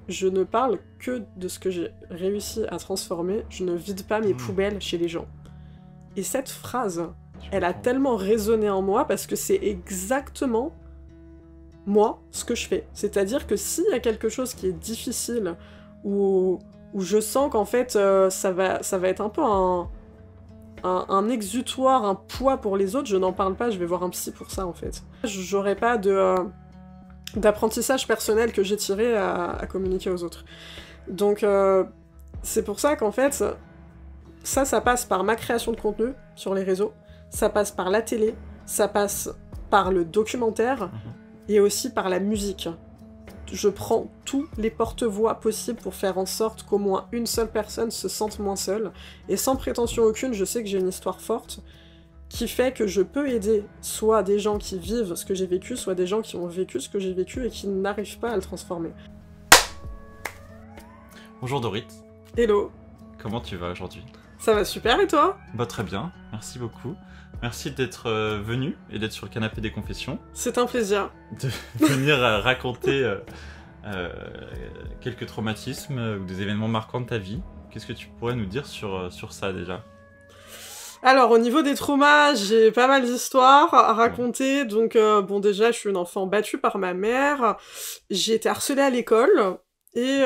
Je ne parle que de ce que j'ai réussi à transformer, je ne vide pas mes poubelles chez les gens. Et cette phrase, elle a tellement résonné en moi parce que c'est exactement moi ce que je fais. C'est-à-dire que s'il y a quelque chose qui est difficile, où je sens qu'en fait ça va être un peu un exutoire, un poids pour les autres, je n'en parle pas, je vais voir un psy pour ça en fait. J'aurais pas d'apprentissage personnel que j'ai tiré à communiquer aux autres. Donc c'est pour ça qu'en fait, ça passe par ma création de contenu sur les réseaux, ça passe par la télé, ça passe par le documentaire, et aussi par la musique. Je prends tous les porte-voix possibles pour faire en sorte qu'au moins une seule personne se sente moins seule, et sans prétention aucune, je sais que j'ai une histoire forte, qui fait que je peux aider soit des gens qui vivent ce que j'ai vécu, soit des gens qui ont vécu ce que j'ai vécu et qui n'arrivent pas à le transformer. Bonjour Dorit. Hello. Comment tu vas aujourd'hui? Ça va super et toi? Bah très bien, merci beaucoup. Merci d'être venu et d'être sur le canapé des confessions. C'est un plaisir. De venir raconter quelques traumatismes ou des événements marquants de ta vie. Qu'est-ce que tu pourrais nous dire sur ça déjà? Alors, au niveau des traumas, j'ai pas mal d'histoires à raconter. Donc, bon, déjà, je suis une enfant battue par ma mère. J'ai été harcelée à l'école. Et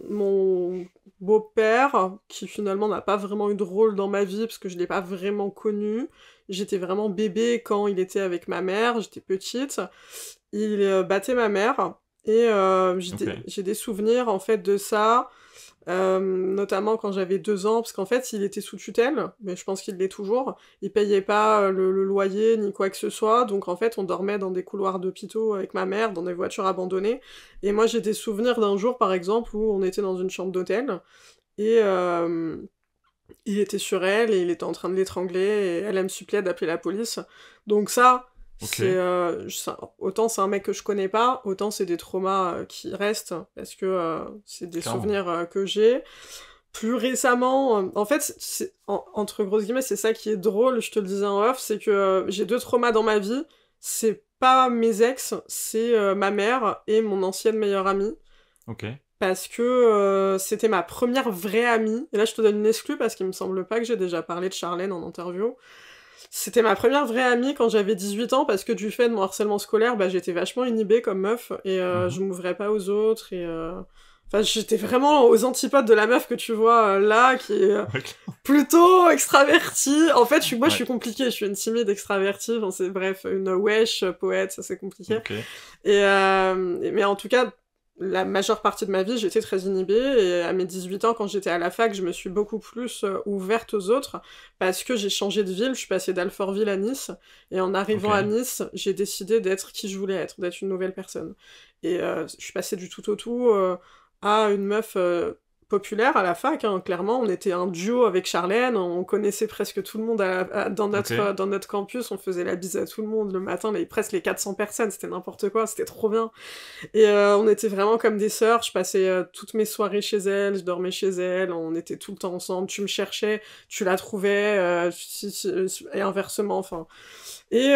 mon beau-père, qui finalement n'a pas vraiment eu de rôle dans ma vie, parce que je l'ai pas vraiment connu. J'étais vraiment bébé quand il était avec ma mère, j'étais petite. Il battait ma mère. Et j'ai des souvenirs, en fait, de ça. Notamment quand j'avais 2 ans, parce qu'en fait il était sous tutelle, mais je pense qu'il l'est toujours, il payait pas le loyer ni quoi que ce soit, donc en fait on dormait dans des couloirs d'hôpitaux avec ma mère, dans des voitures abandonnées, et moi j'ai des souvenirs d'un jour par exemple où on était dans une chambre d'hôtel, et il était sur elle, et il était en train de l'étrangler, et elle me suppliait d'appeler la police, donc ça... C'est autant c'est un mec que je connais pas, autant c'est des traumas qui restent, parce que c'est des souvenirs que j'ai. Plus récemment, en fait, entre grosses guillemets, c'est ça qui est drôle, je te le disais en off, c'est que j'ai 2 traumas dans ma vie, c'est pas mes ex, c'est ma mère et mon ancienne meilleure amie. Ok. Parce que c'était ma première vraie amie, et là je te donne une exclue parce qu'il me semble pas que j'ai déjà parlé de Charlène en interview. C'était ma première vraie amie quand j'avais 18 ans, parce que du fait de mon harcèlement scolaire, bah, j'étais vachement inhibée comme meuf, et je m'ouvrais pas aux autres, et... Enfin, j'étais vraiment aux antipodes de la meuf que tu vois là, qui est plutôt extravertie. En fait, moi je suis compliquée, je suis une timide extravertie, enfin, c'est bref, une wesh, poète, ça c'est compliqué. Mais en tout cas... La majeure partie de ma vie, j'étais très inhibée, et à mes 18 ans, quand j'étais à la fac, je me suis beaucoup plus ouverte aux autres, parce que j'ai changé de ville, je suis passée d'Alfortville à Nice, et en arrivant à Nice, j'ai décidé d'être qui je voulais être, d'être une nouvelle personne. Et je suis passée du tout au tout à une meuf populaire à la fac, hein. Clairement, on était un duo avec Charlène, on connaissait presque tout le monde dans notre campus, on faisait la bise à tout le monde le matin, presque les 400 personnes, c'était n'importe quoi, c'était trop bien. Et on était vraiment comme des sœurs, je passais toutes mes soirées chez elle, je dormais chez elle, on était tout le temps ensemble, tu me cherchais, tu la trouvais, et inversement, enfin. Et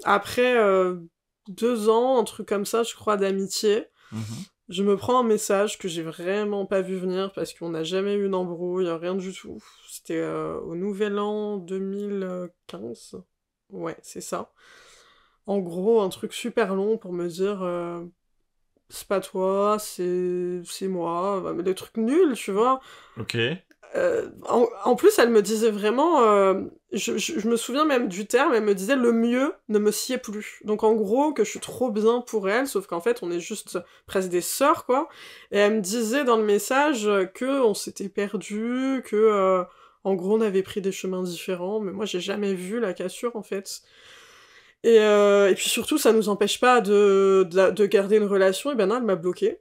après 2 ans, un truc comme ça, je crois, d'amitié, je me prends un message que j'ai vraiment pas vu venir, parce qu'on n'a jamais eu d'embrouille, rien du tout. C'était au Nouvel An 2015. Ouais, c'est ça. En gros, un truc super long pour me dire c'est pas toi, c'est moi, mais des trucs nuls, tu vois. Ok. En plus, elle me disait vraiment, je me souviens même du terme, elle me disait le mieux ne me sied plus. Donc en gros, que je suis trop bien pour elle, sauf qu'en fait, on est juste presque des sœurs, quoi. Et elle me disait dans le message que on s'était perdus, que en gros, on avait pris des chemins différents, mais moi, j'ai jamais vu la cassure, en fait. Et puis surtout, ça nous empêche pas de garder une relation, et ben non, elle m'a bloquée.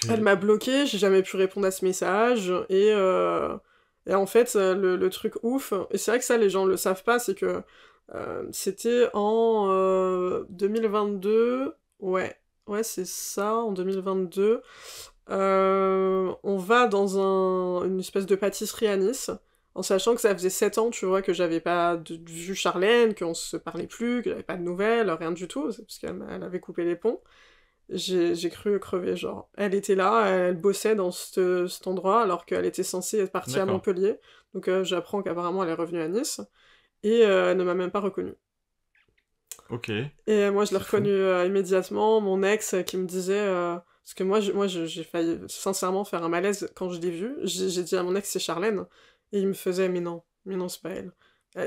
Elle m'a bloquée, j'ai jamais pu répondre à ce message, et en fait, le truc ouf, et c'est vrai que ça, les gens le savent pas, c'est que c'était en 2022, ouais, c'est ça, en 2022, on va dans une espèce de pâtisserie à Nice, en sachant que ça faisait 7 ans, tu vois, que j'avais pas vu Charlène, qu'on se parlait plus, que j'avais pas de nouvelles, rien du tout, parce qu'elle avait coupé les ponts. j'ai cru crever, genre. Elle était là, elle bossait dans cet endroit, alors qu'elle était censée être partie à D'accord. Montpellier. Donc j'apprends qu'apparemment elle est revenue à Nice, et elle ne m'a même pas reconnue. Ok. Et moi je l'ai C'est fou. reconnue immédiatement, mon ex qui me disait... parce que j'ai failli sincèrement faire un malaise quand je l'ai vue. J'ai dit à mon ex c'est Charlène, et il me faisait mais non c'est pas elle.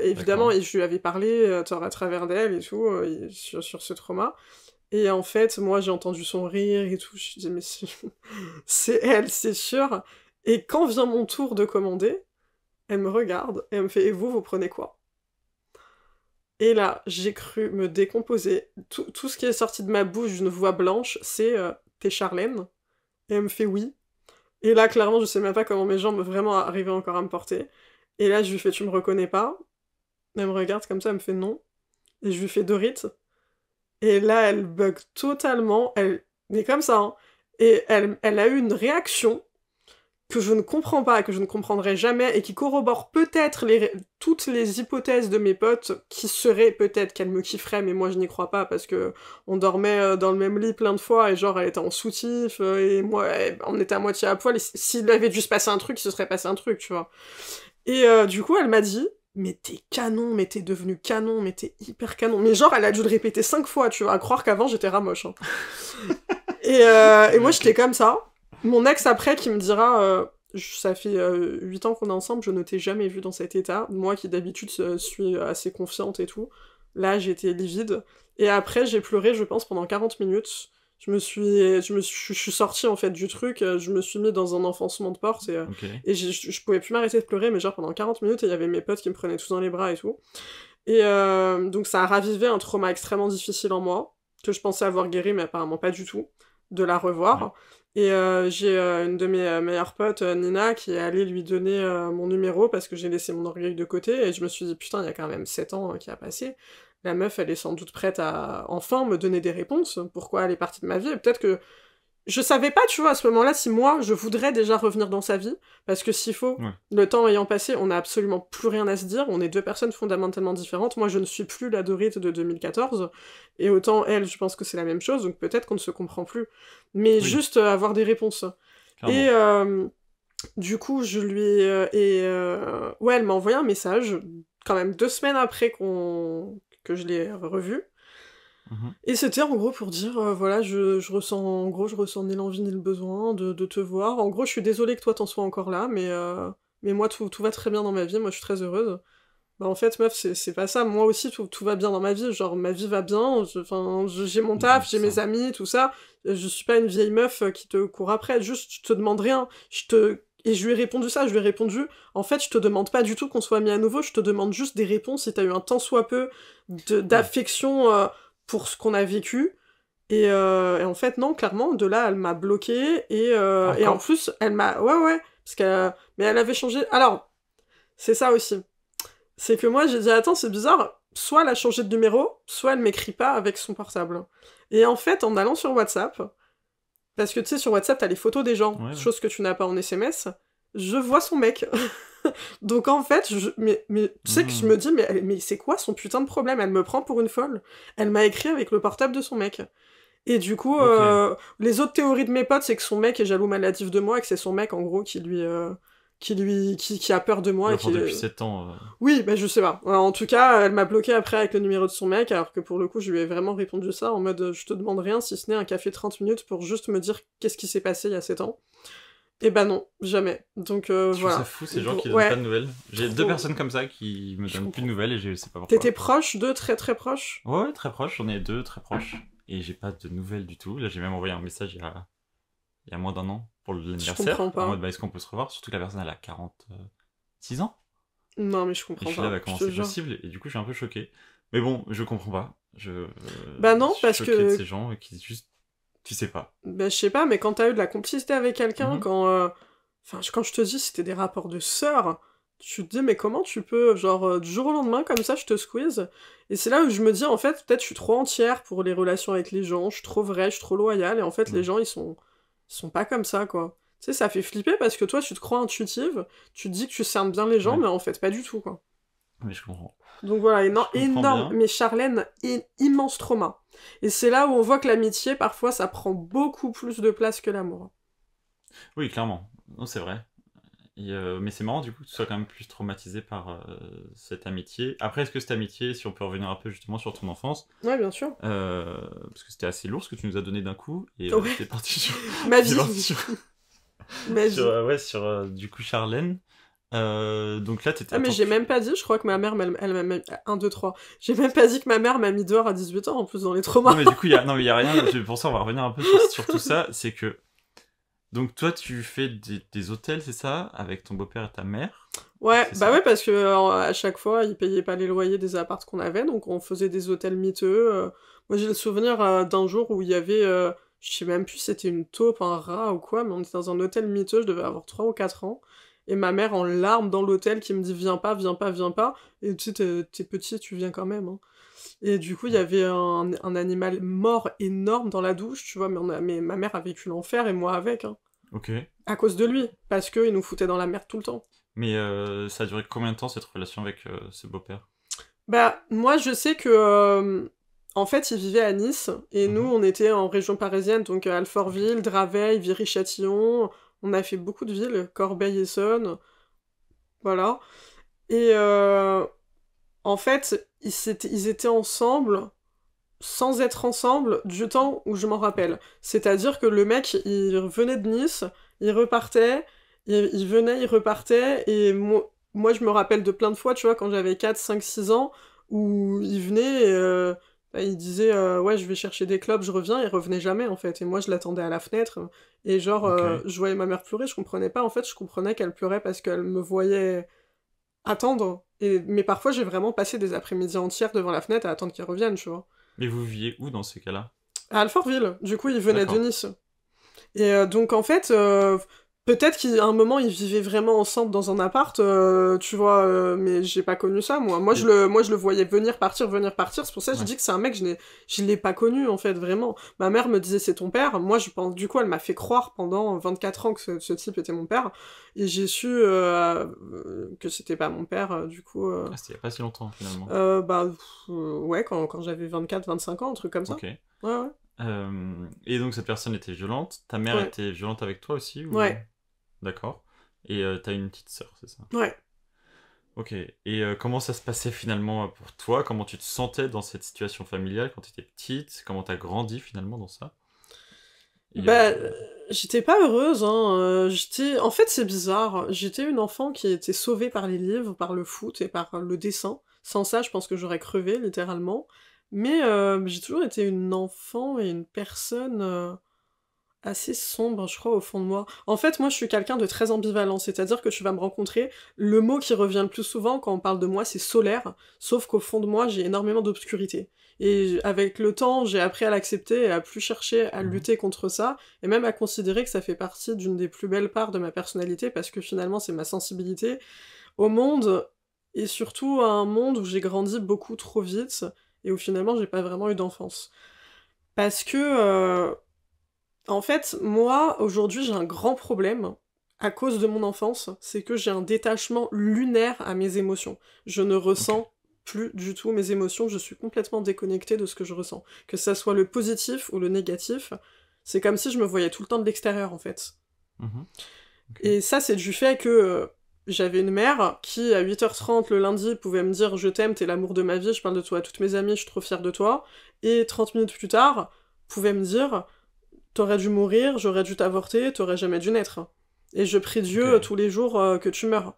Évidemment, D'accord. et je lui avais parlé à travers d'elle et tout, sur ce trauma. Et en fait, moi, j'ai entendu son rire et tout. Je me dis, mais c'est elle, c'est sûr. Et quand vient mon tour de commander, elle me regarde et elle me fait, et vous prenez quoi? Et là, j'ai cru me décomposer. Tout ce qui est sorti de ma bouche d'une voix blanche, c'est t'es Charlène? Et elle me fait oui. Et là, clairement, je sais même pas comment mes jambes vraiment arrivaient encore à me porter. Et là, je lui fais, tu me reconnais pas? Elle me regarde comme ça, elle me fait non. Et je lui fais Dorit. Et là, elle bug totalement. Elle est comme ça, hein. Et elle a eu une réaction que je ne comprends pas, que je ne comprendrai jamais, et qui corrobore peut-être toutes les hypothèses de mes potes, qui seraient peut-être qu'elle me kifferait, mais moi je n'y crois pas, parce que on dormait dans le même lit plein de fois, et genre elle était en soutif, et moi on était à moitié à poil, et s'il avait dû se passer un truc, il se serait passé un truc, tu vois. Et du coup, elle m'a dit, mais t'es canon, mais t'es devenu canon, mais t'es hyper canon. Mais genre, elle a dû le répéter 5 fois, tu vois, à croire qu'avant j'étais ramoche. Hein. Et moi, Ok. j'étais comme ça. Mon ex, après, qui me dira, ça fait 8 ans qu'on est ensemble, je ne t'ai jamais vu dans cet état. Moi, qui d'habitude suis assez confiante et tout. Là, j'étais livide. Et après, j'ai pleuré, je pense, pendant 40 minutes. Je suis sortie en fait du truc, je me suis mis dans un enfoncement de porte Ok. et je pouvais plus m'arrêter de pleurer, mais genre pendant 40 minutes, et il y avait mes potes qui me prenaient tous dans les bras et tout. Et donc ça a ravivé un trauma extrêmement difficile en moi, que je pensais avoir guéri, mais apparemment pas du tout, de la Ouais. revoir. Et j'ai une de mes meilleures potes, Nina, qui est allée lui donner mon numéro parce que j'ai laissé mon orgueil de côté, et je me suis dit, putain, il y a quand même 7 ans qui a passé. La meuf, elle est sans doute prête à enfin me donner des réponses. Pourquoi elle est partie de ma vie? Et peut-être que je savais pas, tu vois, à ce moment-là, si moi, je voudrais déjà revenir dans sa vie, parce que s'il faut, Ouais. le temps ayant passé, on n'a absolument plus rien à se dire, on est deux personnes fondamentalement différentes. Moi, je ne suis plus la Dorit de 2014, et autant elle, je pense que c'est la même chose, donc peut-être qu'on ne se comprend plus. Mais Oui. juste avoir des réponses. Et Clairement. du coup, je lui ai... ouais, elle m'a envoyé un message, quand même 2 semaines après que je l'ai revue. Mhm. Et c'était en gros pour dire, voilà, je ressens, en gros, je ressens ni l'envie ni le besoin de te voir. En gros, je suis désolée que toi t'en sois encore là, mais moi tout va très bien dans ma vie, moi je suis très heureuse. Bah en fait, meuf, c'est pas ça, moi aussi tout va bien dans ma vie, genre ma vie va bien, j'ai mon Mhm. taf, j'ai Ça. mes amis, tout ça. Je suis pas une vieille meuf qui te court après, juste je te demande rien, Et je lui ai répondu ça, je lui ai répondu, en fait, je te demande pas du tout qu'on soit amis à nouveau, je te demande juste des réponses si t'as eu un tant soit peu Oui. d'affection pour ce qu'on a vécu. Et en fait, non, clairement, de là, elle m'a bloqué et en Encore? plus, elle m'a... Ouais, ouais, parce que... Mais elle avait changé... Alors, c'est ça aussi. C'est que moi, j'ai dit, attends, c'est bizarre, soit elle a changé de numéro, soit elle m'écrit pas avec son portable. Et en fait, en allant sur WhatsApp, parce que tu sais, sur WhatsApp, t'as les photos des gens, Ouais, ouais. chose que tu n'as pas en SMS, je vois son mec. Donc en fait, mais tu sais que je Hmm. me dis, mais c'est quoi son putain de problème? Elle me prend pour une folle. Elle m'a écrit avec le portable de son mec. Et du coup, Ok. les autres théories de mes potes, c'est que son mec est jaloux maladif de moi, et que c'est son mec, en gros, qui a peur de moi, Ouais, et enfin, qui... depuis 7 ans. Oui, bah je sais pas. En tout cas, elle m'a bloqué après avec le numéro de son mec, alors que pour le coup, je lui ai vraiment répondu ça, en mode, je te demande rien, si ce n'est un café 30 minutes pour juste me dire qu'est-ce qui s'est passé il y a 7 ans. Et bah non, jamais. Donc Je trouve ça voilà. fou ces gens qui donnent pas Ouais, de nouvelles. J'ai deux trop. personnes comme ça qui me Je donnent plus de comprends. nouvelles et je sais pas T'étais pourquoi. proche d'eux, très très proche? Ouais, ouais, très proche. J'en ai deux très proches. Et j'ai pas de nouvelles du tout. Là, j'ai même envoyé un message il y a moins d'un an pour Je comprends l'anniversaire. En mode, pas. bah, est-ce qu'on peut se revoir? Surtout que la personne, elle a 46 ans. Non, mais je Et comprends je suis là, pas, bah, je comment te c'est jure. possible? Et du coup, je suis un peu choqué. Mais bon, je comprends pas. Bah Je non, suis parce choqué de que ces gens qui juste. Tu sais pas. bah, je sais pas, mais quand t'as eu de la complicité avec quelqu'un, Mhm. Enfin, quand je te dis c'était des rapports de sœurs, tu te dis, mais comment tu peux, genre, du jour au lendemain, comme ça, je te squeeze? Et c'est là où je me dis, en fait, peut-être je suis trop entière pour les relations avec les gens, je suis trop vraie, je suis trop loyale, et en fait, les Ouais. gens, ils sont pas comme ça, quoi. Tu sais, ça fait flipper parce que toi, tu te crois intuitive, tu te dis que tu cernes bien les gens, Ouais. mais en fait, pas du tout, quoi. Mais je comprends. Donc voilà, Je comprends énorme. bien. Mais Charlène, immense trauma. Et c'est là où on voit que l'amitié, parfois, ça prend beaucoup plus de place que l'amour. Oui, clairement. Non, c'est vrai. Mais c'est marrant du coup que tu sois quand même plus traumatisé par cette amitié. Après, est-ce que cette amitié, si on peut revenir un peu justement sur ton enfance, Ouais, bien sûr. parce que c'était assez lourd ce que tu nous as donné d'un coup, et Ouais. t'es parti sur, Ma t'es vie. parti sur, Ma sur, vie. ouais, sur du coup Charlène. Donc là, t'étais. Ah, mais Attends, j'ai même pas dit, je crois que ma mère, elle m'a mis... 1, 2, 3. J'ai même pas dit que ma mère m'a mis dehors à 18 ans, en plus, dans les Non, traumas. mais du coup, non, mais il y a rien. Pour ça, on va revenir un peu sur tout ça. C'est que. Donc, toi, tu fais des hôtels, c'est ça? Avec ton beau-père et ta mère? Ouais, C'est bah ça? ouais, parce que à chaque fois, ils payaient pas les loyers des apparts qu'on avait, donc on faisait des hôtels miteux. Moi, j'ai le souvenir d'un jour où il y avait, je sais même plus si c'était une taupe, un rat ou quoi, mais on était dans un hôtel miteux, je devais avoir 3 ou 4 ans, et ma mère en larmes dans l'hôtel qui me dit viens pas, viens pas, viens pas, et tu sais, t'es petit, tu viens quand même, hein. Et du coup, il y avait un animal mort énorme dans la douche, tu vois, mais ma mère a vécu l'enfer et moi avec, hein. Ok. À cause de lui, parce qu'il nous foutait dans la merde tout le temps. Mais ça a duré combien de temps cette relation avec ce beau-père? Bah, moi, je sais que, en fait, il vivait à Nice, et nous, Mhm. on était en région parisienne, donc Alfortville, Draveil, Viry-Châtillon, on a fait beaucoup de villes, Corbeil-Essonnes, voilà. Et en fait, ils étaient ensemble, sans être ensemble, du temps où je m'en rappelle. C'est-à-dire que le mec, il venait de Nice, il repartait, il venait, il repartait, et moi je me rappelle de plein de fois, tu vois, quand j'avais 4, 5, 6 ans, où il venait, et, bah, il disait ouais, je vais chercher des clopes, je reviens, il revenait jamais, en fait. Et moi, je l'attendais à la fenêtre, et genre, Ok. je voyais ma mère pleurer, je comprenais pas, en fait, je comprenais qu'elle pleurait parce qu'elle me voyait attendre. Mais parfois, j'ai vraiment passé des après-midi entières devant la fenêtre à attendre qu'il revienne, tu vois. Mais vous viviez où dans ces cas-là? À Alfortville, du coup, il venait de D'accord. Nice. Et donc, en fait, peut-être qu'à un moment, ils vivaient vraiment ensemble dans un appart, tu vois, mais j'ai pas connu ça, moi. Et... Moi, je le voyais venir, partir. C'est pour ça que je Ouais. dis que c'est un mec, je l'ai pas connu, en fait, vraiment. Ma mère me disait, c'est ton père. Moi, je pense, du coup, elle m'a fait croire pendant 24 ans que ce type était mon père. Et j'ai su que c'était pas mon père, du coup. Ah, c'était il y a pas si longtemps finalement. Ouais, quand j'avais 24, 25 ans, un truc comme ça. Ok. Ouais, ouais. Et donc cette personne était violente. Ta mère Ouais. était violente avec toi aussi ou... Ouais. D'accord. Et t'as une petite sœur, c'est ça? Ouais. Ok. Et comment ça se passait finalement pour toi? Comment tu te sentais dans cette situation familiale quand tu étais petite? Comment t'as grandi finalement dans ça? Et Bah, j'étais pas heureuse, hein. En fait, c'est bizarre. J'étais une enfant qui était sauvée par les livres, par le foot et par le dessin. Sans ça, je pense que j'aurais crevé, littéralement. Mais j'ai toujours été une enfant et une personne assez sombre, je crois, au fond de moi. En fait, moi, je suis quelqu'un de très ambivalent, c'est-à-dire que tu vas me rencontrer, le mot qui revient le plus souvent quand on parle de moi, c'est solaire, sauf qu'au fond de moi, j'ai énormément d'obscurité. Et avec le temps, j'ai appris à l'accepter et à plus chercher à Mhm. lutter contre ça, et même à considérer que ça fait partie d'une des plus belles parts de ma personnalité, parce que finalement, c'est ma sensibilité au monde, et surtout à un monde où j'ai grandi beaucoup trop vite, et où finalement, j'ai pas vraiment eu d'enfance. Parce que, en fait, moi, aujourd'hui, j'ai un grand problème à cause de mon enfance, c'est que j'ai un détachement lunaire à mes émotions. Je ne Ok. ressens plus du tout mes émotions, je suis complètement déconnectée de ce que je ressens. Que ça soit le positif ou le négatif, c'est comme si je me voyais tout le temps de l'extérieur, en fait. Mhm. Ok. Et ça, c'est du fait que j'avais une mère qui, à 8h30 le lundi, pouvait me dire « Je t'aime, t'es l'amour de ma vie, je parle de toi à toutes mes amies, je suis trop fière de toi », et 30 minutes plus tard, pouvait me dire t'aurais dû mourir, j'aurais dû t'avorter, t'aurais jamais dû naître. Et je prie Ok. Dieu tous les jours que tu meurs.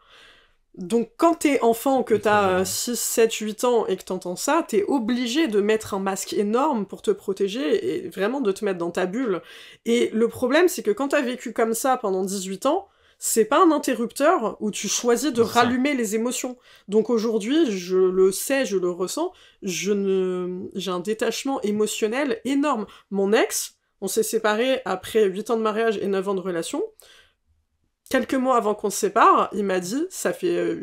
Donc quand t'es enfant, que Oui, ça t'as va. 6, 7, 8 ans et que t'entends ça, t'es obligé de mettre un masque énorme pour te protéger et vraiment de te mettre dans ta bulle. Et le problème, c'est que quand t'as vécu comme ça pendant 18 ans, c'est pas un interrupteur où tu choisis de C'est ça. rallumer les émotions. Donc aujourd'hui, je le sais, je le ressens, j'ai un détachement émotionnel énorme. Mon ex, on s'est séparés après 8 ans de mariage et 9 ans de relation. Quelques mois avant qu'on se sépare, il m'a dit ça fait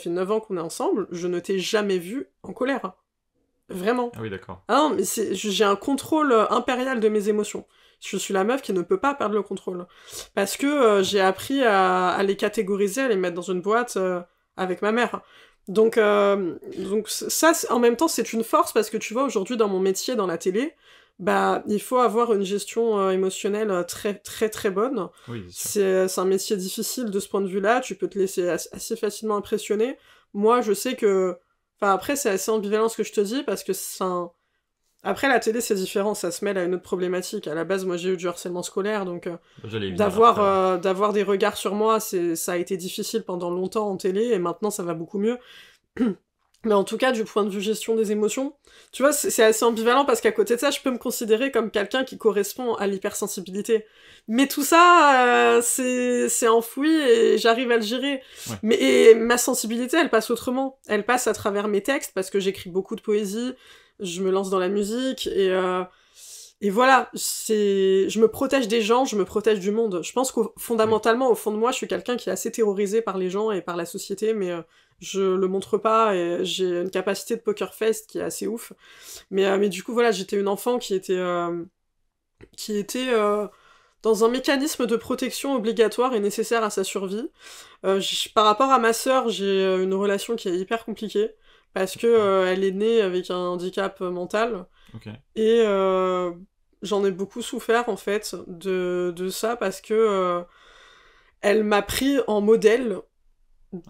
9 ans qu'on est ensemble, je ne t'ai jamais vu en colère. Vraiment. Ah oui, d'accord. Ah non, mais j'ai un contrôle impérial de mes émotions. Je suis la meuf qui ne peut pas perdre le contrôle. Parce que j'ai appris à les catégoriser, à les mettre dans une boîte avec ma mère. Donc ça, en même temps, c'est une force parce que tu vois, aujourd'hui, dans mon métier, dans la télé, bah, il faut avoir une gestion émotionnelle très, très, très bonne. Oui, C'est un métier difficile de ce point de vue-là, tu peux te laisser assez facilement impressionner. Moi, je sais que... Enfin, après, c'est assez ambivalent ce que je te dis, parce que après, la télé, c'est différent, ça se mêle à une autre problématique. À la base, moi, j'ai eu du harcèlement scolaire, donc d'avoir des regards sur moi, ça a été difficile pendant longtemps en télé, et maintenant, ça va beaucoup mieux. Mais en tout cas, du point de vue gestion des émotions, tu vois, c'est assez ambivalent parce qu'à côté de ça, je peux me considérer comme quelqu'un qui correspond à l'hypersensibilité. Mais tout ça, c'est enfoui et j'arrive à le gérer. Ouais. Et ma sensibilité, elle passe autrement. Elle passe à travers mes textes parce que j'écris beaucoup de poésie, je me lance dans la musique et voilà, je me protège des gens, je me protège du monde. Je pense qu'au fondamentalement, au fond de moi, je suis quelqu'un qui est assez terrorisé par les gens et par la société, mais je le montre pas et j'ai une capacité de poker face qui est assez ouf. Mais du coup, voilà, j'étais une enfant qui était dans un mécanisme de protection obligatoire et nécessaire à sa survie. Par rapport à ma sœur, j'ai une relation qui est hyper compliquée parce que elle est née avec un handicap mental. Okay. Et j'en ai beaucoup souffert en fait de ça parce que elle m'a pris en modèle.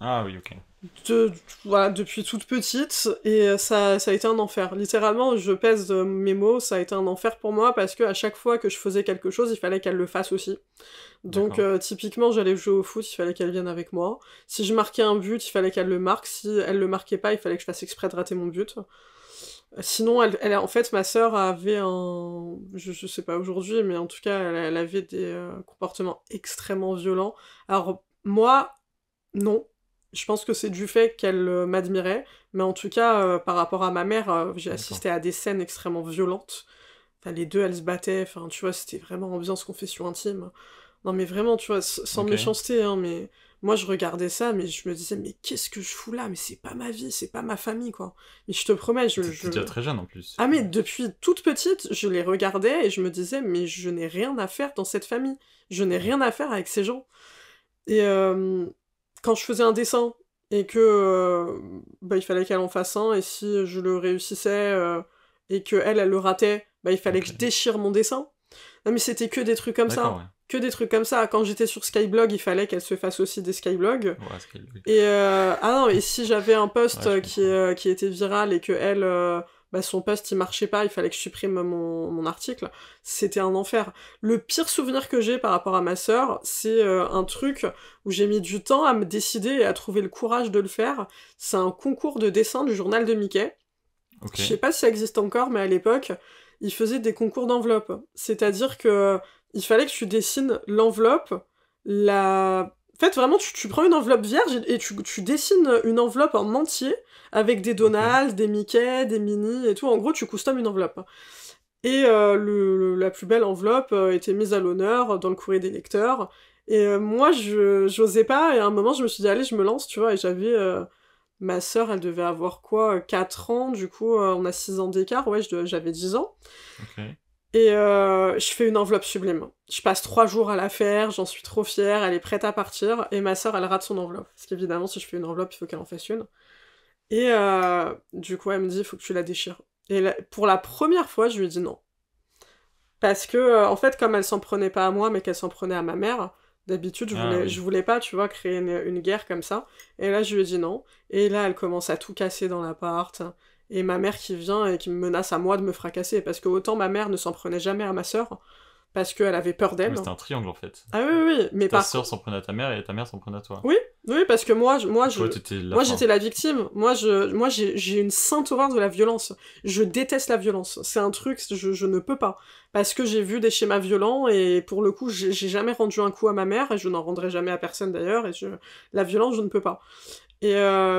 Ah oui, ok. Voilà, depuis toute petite, et ça a été un enfer. Littéralement, je pèse mes mots, ça a été un enfer pour moi parce que à chaque fois que je faisais quelque chose, il fallait qu'elle le fasse aussi. Donc typiquement, j'allais jouer au foot, il fallait qu'elle vienne avec moi. Si je marquais un but, il fallait qu'elle le marque. Si elle le marquait pas, il fallait que je fasse exprès de rater mon but. Sinon, en fait, ma sœur avait je sais pas aujourd'hui, mais en tout cas, elle avait des comportements extrêmement violents. Alors, moi, non. Je pense que c'est du fait qu'elle m'admirait, mais en tout cas, par rapport à ma mère, j'ai assisté à des scènes extrêmement violentes. Enfin, les deux, elles se battaient, enfin, tu vois, c'était vraiment ambiance confession intime. Non, mais vraiment, tu vois, sans méchanceté, hein, mais moi, je regardais ça, mais je me disais, mais qu'est-ce que je fous là? Mais c'est pas ma vie, c'est pas ma famille, quoi. Mais je te promets, T'es déjà très jeune, en plus. Ah, mais depuis toute petite, je les regardais et je me disais, mais je n'ai rien à faire dans cette famille. Je n'ai rien à faire avec ces gens. Et quand je faisais un dessin, et que il fallait qu'elle en fasse un, et si je le réussissais, et que elle le ratait, il fallait que je déchire mon dessin. Non, mais c'était que des trucs comme ça. Ouais. Que des trucs comme ça. Quand j'étais sur Skyblog, il fallait qu'elle se fasse aussi des Skyblogs. Ouais, Skyblog. Et et si j'avais un post qui était viral et que elle, son post il marchait pas, il fallait que je supprime mon article, c'était un enfer. Le pire souvenir que j'ai par rapport à ma sœur, c'est un truc où j'ai mis du temps à me décider et à trouver le courage de le faire. C'est un concours de dessin du journal de Mickey. Okay. Je sais pas si ça existe encore, mais à l'époque, ils faisaient des concours d'enveloppes. C'est-à-dire que il fallait que tu dessines l'enveloppe, En fait, vraiment, tu prends une enveloppe vierge et tu dessines une enveloppe en entier avec des Donald, des Mickey, des Minnie et tout. En gros, tu customes une enveloppe. Et la plus belle enveloppe était mise à l'honneur dans le courrier des lecteurs. Et moi, j'osais pas. Et à un moment, je me suis dit, allez, je me lance, tu vois. Et j'avais... ma sœur, elle devait avoir quoi, 4 ans, du coup, on a 6 ans d'écart. Ouais, j'avais 10 ans. Okay. Et je fais une enveloppe sublime. Je passe 3 jours à la faire, j'en suis trop fière, elle est prête à partir, et ma sœur, elle rate son enveloppe. Parce qu'évidemment, si je fais une enveloppe, il faut qu'elle en fasse une. Et du coup, elle me dit, il faut que tu la déchires. Et pour la première fois, je lui ai dit non. Parce que, en fait, comme elle s'en prenait pas à moi, mais qu'elle s'en prenait à ma mère, d'habitude, je voulais pas, tu vois, créer une guerre comme ça. Et là, je lui ai dit non. Et là, elle commence à tout casser dans l'appart. Et ma mère qui vient et qui me menace à moi de me fracasser. Parce que autant ma mère ne s'en prenait jamais à ma sœur, parce qu'elle avait peur d'elle. Mais c'était un triangle en fait. Ah oui. Mais ta sœur s'en prenait à ta mère et ta mère s'en prenait à toi. Oui, parce que moi j'étais la victime. Moi, j'ai une sainte horreur de la violence. Je déteste la violence. C'est un truc, je ne peux pas. Parce que j'ai vu des schémas violents et pour le coup, j'ai jamais rendu un coup à ma mère et je n'en rendrai jamais à personne d'ailleurs. Et la violence, je ne peux pas. Et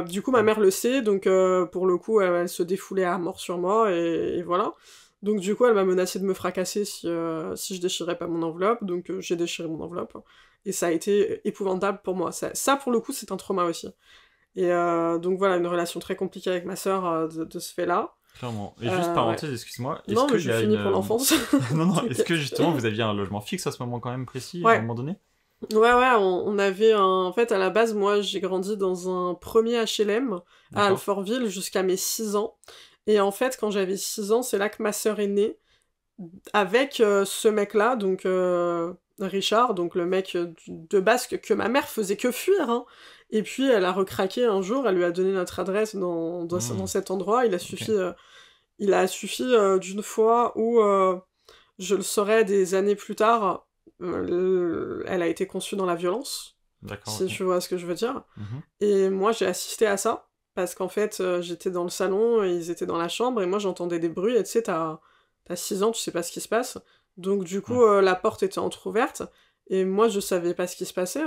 du coup, ma mère le sait, donc pour le coup, elle se défoulait à mort sur moi, et voilà. Donc du coup, elle m'a menacé de me fracasser si je déchirais pas mon enveloppe, donc j'ai déchiré mon enveloppe. Et ça a été épouvantable pour moi. Ça pour le coup, c'est un trauma aussi. Et donc voilà, une relation très compliquée avec ma sœur de ce fait-là. Clairement. Et juste parenthèse, excuse-moi. Non, mais je finis pour l'enfance. non, est-ce que justement vous aviez un logement fixe à ce moment quand même précis, à un moment donné ? Ouais, on avait un... En fait, à la base, moi, j'ai grandi dans un premier HLM à D'accord. Alfortville jusqu'à mes 6 ans. Et en fait, quand j'avais 6 ans, c'est là que ma sœur est née, avec ce mec-là, donc Richard, donc le mec de base que ma mère faisait que fuir, hein. Et puis, elle a recraqué un jour, elle lui a donné notre adresse dans Hmm, cet endroit. ok. Il a suffi d'une fois où je le saurais des années plus tard, elle a été conçue dans la violence, D'accord, si ok. tu vois ce que je veux dire. Mhm. Et moi, j'ai assisté à ça, parce qu'en fait, j'étais dans le salon, et ils étaient dans la chambre, et moi, j'entendais des bruits, et tu sais, t'as 6 ans, tu sais pas ce qui se passe. Donc, du Ouais. coup, la porte était entrouverte, et moi, je savais pas ce qui se passait,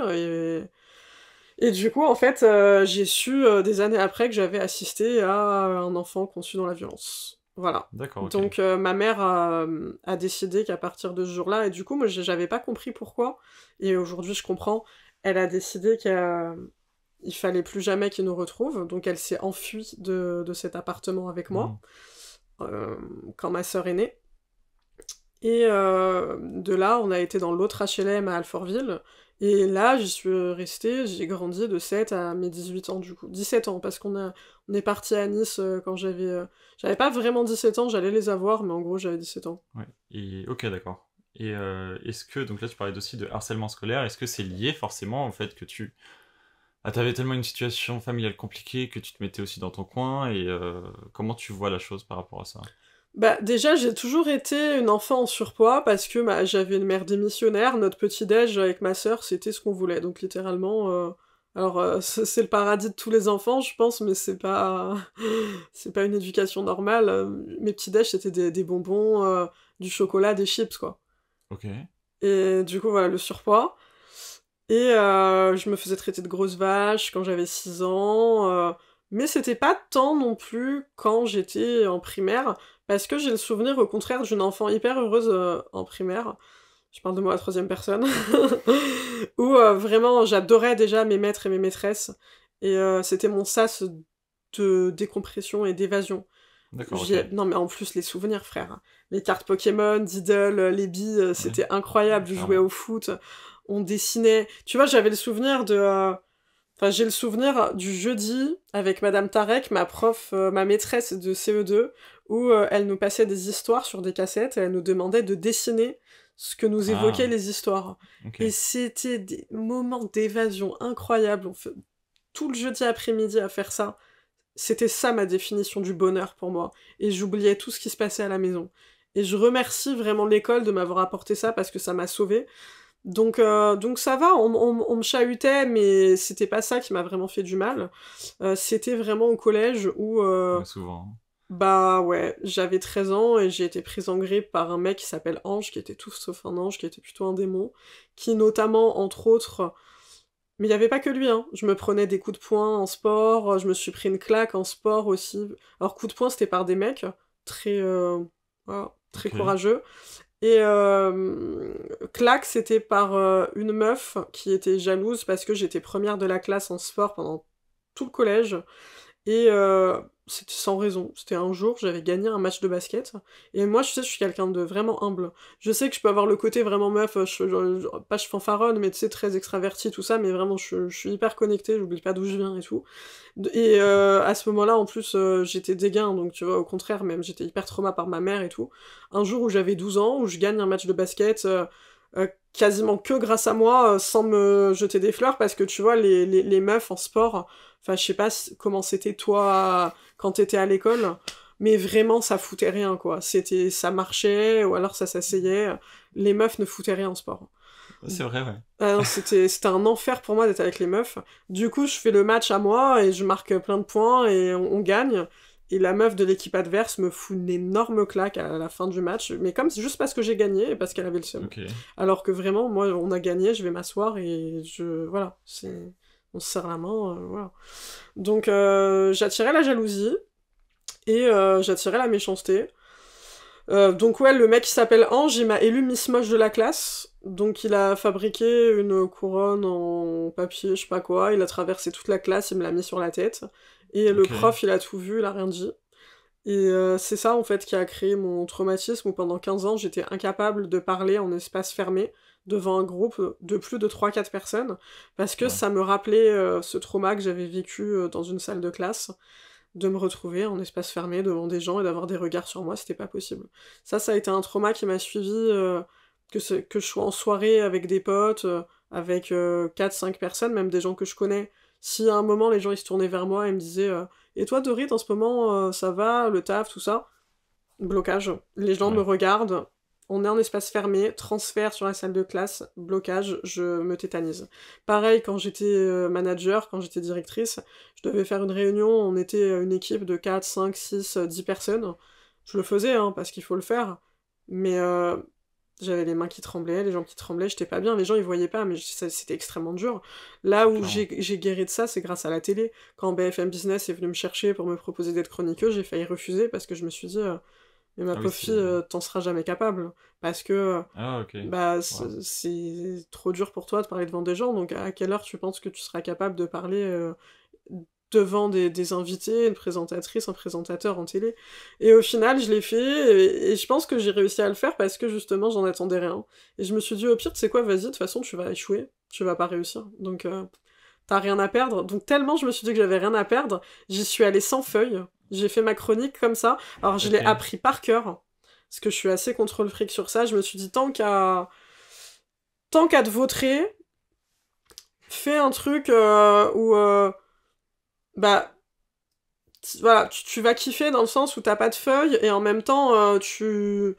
et du coup, en fait, j'ai su des années après que j'avais assisté à un enfant conçu dans la violence. Voilà. D'accord, ok. Donc ma mère a décidé qu'à partir de ce jour-là, et du coup, moi j'avais pas compris pourquoi, et aujourd'hui je comprends, elle a décidé qu'il fallait plus jamais qu'il nous retrouve, donc elle s'est enfuie de cet appartement avec Hmm. moi, euh, quand ma sœur est née. Et de là, on a été dans l'autre HLM à Alfortville. Et là, j'y suis restée, j'ai grandi de 7 à mes 18 ans du coup. 17 ans, parce on est parti à Nice quand j'avais pas vraiment 17 ans, j'allais les avoir, mais en gros, j'avais 17 ans. Ouais. Et ok, d'accord. Et est-ce que, donc là tu parlais aussi de harcèlement scolaire, est-ce que c'est lié forcément au fait que t'avais tellement une situation familiale compliquée que tu te mettais aussi dans ton coin, et comment tu vois la chose par rapport à ça? Bah, déjà, j'ai toujours été une enfant en surpoids parce que bah, j'avais une mère démissionnaire. Notre petit-déj avec ma sœur, c'était ce qu'on voulait. Donc, littéralement, alors, c'est le paradis de tous les enfants, je pense, mais c'est pas, c'est pas une éducation normale. Mes petits-déj, c'était des bonbons, du chocolat, des chips, quoi. Ok. Et du coup, voilà, le surpoids. Et je me faisais traiter de grosse vache quand j'avais 6 ans. Mais c'était pas tant non plus quand j'étais en primaire, parce que j'ai le souvenir au contraire d'une enfant hyper heureuse en primaire. Je parle de moi à la troisième personne. Où vraiment j'adorais déjà mes maîtres et mes maîtresses. Et c'était mon sas de décompression et d'évasion. D'accord, ok. Non mais en plus les souvenirs frère. Les cartes Pokémon, Diddle, les billes, Ouais, c'était incroyable. Je jouais clairement. au foot, on dessinait. Tu vois, j'avais le souvenir de... Enfin, j'ai le souvenir du jeudi avec Madame Tarek, ma prof, ma maîtresse de CE2, où elle nous passait des histoires sur des cassettes et elle nous demandait de dessiner ce que nous évoquaient Ah, les histoires. ok. Et c'était des moments d'évasion incroyables. On fait tout le jeudi après-midi à faire ça. C'était ça ma définition du bonheur pour moi. Et j'oubliais tout ce qui se passait à la maison. Et je remercie vraiment l'école de m'avoir apporté ça parce que ça m'a sauvée. Donc ça va, on me chahutait, mais c'était pas ça qui m'a vraiment fait du mal. C'était vraiment au collège où, Ouais, souvent. bah ouais, j'avais 13 ans et j'ai été prise en grippe par un mec qui s'appelle Ange, qui était tout sauf un ange, qui était plutôt un démon, qui notamment, entre autres, mais il y avait pas que lui, hein. Je me prenais des coups de poing en sport, je me suis pris une claque en sport aussi. Alors, coups de poing, c'était par des mecs très, voilà, très Ok. courageux. Et claque, c'était par une meuf qui était jalouse parce que j'étais première de la classe en sport pendant tout le collège. Et c'était sans raison. C'était un jour, j'avais gagné un match de basket. Et moi, je sais, je suis quelqu'un de vraiment humble. Je sais que je peux avoir le côté vraiment meuf, pas je fanfaronne, mais tu sais, très extraverti, tout ça, mais vraiment, je suis hyper connectée, j'oublie pas d'où je viens et tout. Et à ce moment-là, en plus, j'étais dégain, donc tu vois, au contraire, même, j'étais hyper trauma par ma mère et tout. Un jour où j'avais 12 ans, où je gagne un match de basket, quasiment que grâce à moi, sans me jeter des fleurs, parce que tu vois, les meufs en sport, enfin, je sais pas comment c'était toi quand t'étais à l'école, mais vraiment, ça foutait rien, quoi. Ça marchait, ou alors ça s'asseyait. Les meufs ne foutaient rien en sport. C'est vrai, ouais. Ah non, c'était un enfer pour moi d'être avec les meufs. Du coup, je fais le match à moi et je marque plein de points et on gagne. Et la meuf de l'équipe adverse me fout une énorme claque à la fin du match, mais comme c'est juste parce que j'ai gagné et parce qu'elle avait le seum. Ok. Alors que vraiment, moi, on a gagné, je vais m'asseoir et voilà, on se serre la main, voilà. Donc, j'attirais la jalousie et j'attirais la méchanceté. Donc ouais, le mec qui s'appelle Ange, il m'a élu Miss Moche de la classe. Donc il a fabriqué une couronne en papier, je sais pas quoi, il a traversé toute la classe, il me l'a mis sur la tête. Et le Ok. prof, il a tout vu, il a rien dit. Et c'est ça, en fait, qui a créé mon traumatisme, où pendant 15 ans, j'étais incapable de parler en espace fermé, devant un groupe de plus de 3-4 personnes, parce que Ouais. ça me rappelait ce trauma que j'avais vécu dans une salle de classe, de me retrouver en espace fermé devant des gens et d'avoir des regards sur moi, c'était pas possible. Ça a été un trauma qui m'a suivi, que je sois en soirée avec des potes, avec 4-5 personnes, même des gens que je connais. Si à un moment les gens ils se tournaient vers moi et me disaient et toi Dorit, en ce moment ça va, le taf, tout ça? Blocage. Les gens me Ouais. regardent, on est en espace fermé, transfert sur la salle de classe, blocage, je me tétanise. Pareil, quand j'étais manager, quand j'étais directrice, je devais faire une réunion, on était une équipe de 4, 5, 6, 10 personnes. Je le faisais, hein, parce qu'il faut le faire. Mais j'avais les mains qui tremblaient, les jambes qui tremblaient, j'étais pas bien, les gens ils voyaient pas, mais c'était extrêmement dur. Là où Clairement. j'ai guéri de ça, c'est grâce à la télé. Quand BFM Business est venu me chercher pour me proposer d'être chroniqueuse, j'ai failli refuser parce que je me suis dit mais ma Ah oui, pauvre fille, t'en seras jamais capable. Parce que, Ah, ok. bah, Wow. c'est trop dur pour toi de parler devant des gens, donc à quelle heure tu penses que tu seras capable de parler devant des invités, une présentatrice, un présentateur en télé? Et au final, je l'ai fait, et je pense que j'ai réussi à le faire parce que justement, j'en attendais rien. Et je me suis dit, au pire, tu sais quoi, vas-y, de toute façon, tu vas échouer, tu vas pas réussir. Donc, t'as rien à perdre. Donc tellement je me suis dit que j'avais rien à perdre, j'y suis allée sans feuille. J'ai fait ma chronique comme ça. Alors je l'ai Ok. appris par cœur, parce que je suis assez contrôle fric sur ça. Je me suis dit tant qu'à te vautrer, fais un truc où bah voilà, tu vas kiffer dans le sens où t'as pas de feuille et en même temps tu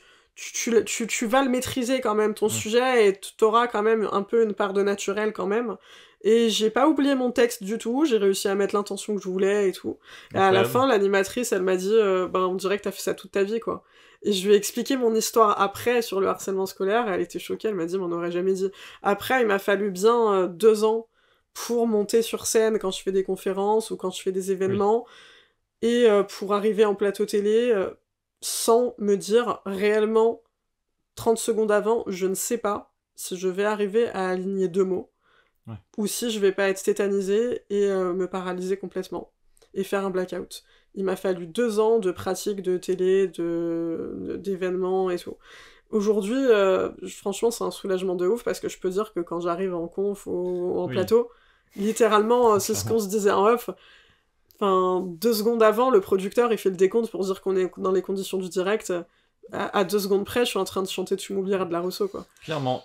vas le maîtriser quand même ton Hmm. sujet et t'auras quand même un peu une part de naturel quand même. Et j'ai pas oublié mon texte du tout, j'ai réussi à mettre l'intention que je voulais et tout. Et à la Incroyable. fin, l'animatrice, elle m'a dit, ben on dirait que t'as fait ça toute ta vie, quoi. Et je lui ai expliqué mon histoire après sur le harcèlement scolaire, et elle était choquée, elle m'a dit, mais on aurait jamais dit. Après, il m'a fallu bien 2 ans pour monter sur scène quand je fais des conférences ou quand je fais des Oui. événements, et pour arriver en plateau télé sans me dire réellement 30 secondes avant, je ne sais pas si je vais arriver à aligner 2 mots Ouais. ou si je vais pas être tétanisée et me paralyser complètement et faire un blackout. Il m'a fallu 2 ans de pratique de télé, d'événements et tout. Aujourd'hui, franchement, c'est un soulagement de ouf parce que je peux dire que quand j'arrive en conf ou en Oui. plateau, littéralement, c'est ce qu'on Clairement. se disait en off. Enfin, 2 secondes avant, le producteur, il fait le décompte pour dire qu'on est dans les conditions du direct. À 2 secondes près, je suis en train de chanter Tu m'oublieras de la Rousseau, quoi. Clairement.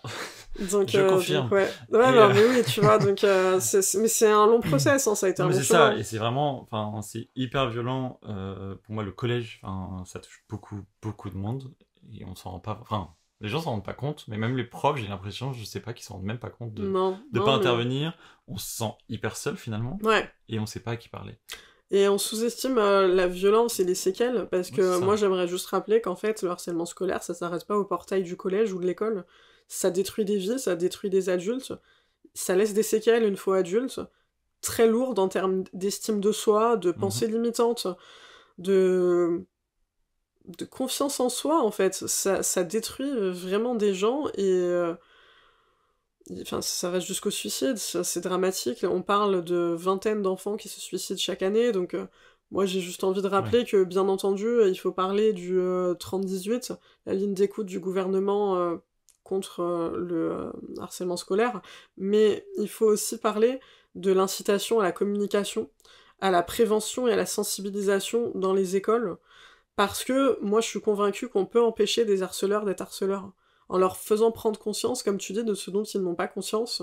Donc Je confirme. ouais. Ouais, Et non, mais oui, tu vois, donc mais c'est un long process, hein, ça a été non un mais long c'est ça, chemin. et c'est vraiment, enfin, c'est hyper violent. Pour moi, le collège, enfin, ça touche beaucoup, beaucoup de monde, et on s'en rend pas, enfin, les gens s'en rendent pas compte, mais même les profs, j'ai l'impression, je sais pas, qu'ils s'en rendent même pas compte Non, de pas non, mais... intervenir. On se sent hyper seul finalement, Ouais. et on sait pas à qui parler. Et on sous-estime la violence et les séquelles, parce Ouais, c'est que moi, ça. j'aimerais juste rappeler qu'en fait, le harcèlement scolaire, ça s'arrête pas au portail du collège ou de l'école. Ça détruit des vies, ça détruit des adultes, ça laisse des séquelles une fois adulte, très lourdes en termes d'estime de soi, de Mhm. pensée limitante, de de confiance en soi, en fait. Ça détruit vraiment des gens, enfin, ça va jusqu'au suicide, c'est dramatique. On parle de vingtaines d'enfants qui se suicident chaque année, donc moi j'ai juste envie de Ouais. rappeler que, bien entendu, il faut parler du 30-18, la ligne d'écoute du gouvernement contre le harcèlement scolaire, mais il faut aussi parler de l'incitation à la communication, à la prévention et à la sensibilisation dans les écoles, parce que moi, je suis convaincue qu'on peut empêcher des harceleurs d'être harceleurs. En leur faisant prendre conscience, comme tu dis, de ce dont ils n'ont pas conscience.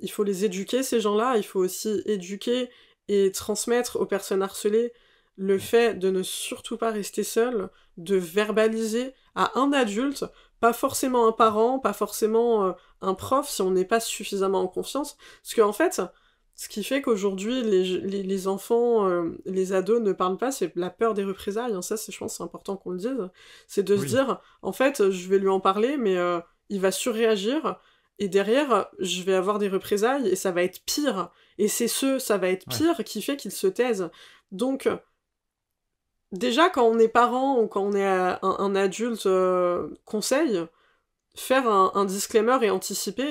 Il faut les éduquer, ces gens-là. Il faut aussi éduquer et transmettre aux personnes harcelées le fait de ne surtout pas rester seul, de verbaliser à un adulte, pas forcément un parent, pas forcément un prof, si on n'est pas suffisamment en confiance. Parce qu'en fait, ce qui fait qu'aujourd'hui, les enfants, les ados ne parlent pas, c'est la peur des représailles, hein. Ça, je pense c'est important qu'on le dise. C'est de se Oui. dire, en fait, je vais lui en parler, mais il va surréagir, et derrière, je vais avoir des représailles, et ça va être pire. Et c'est ça va être Ouais. pire, qui fait qu'il se taise. Donc, déjà, quand on est parent, ou quand on est un adulte conseil, faire un disclaimer et anticiper,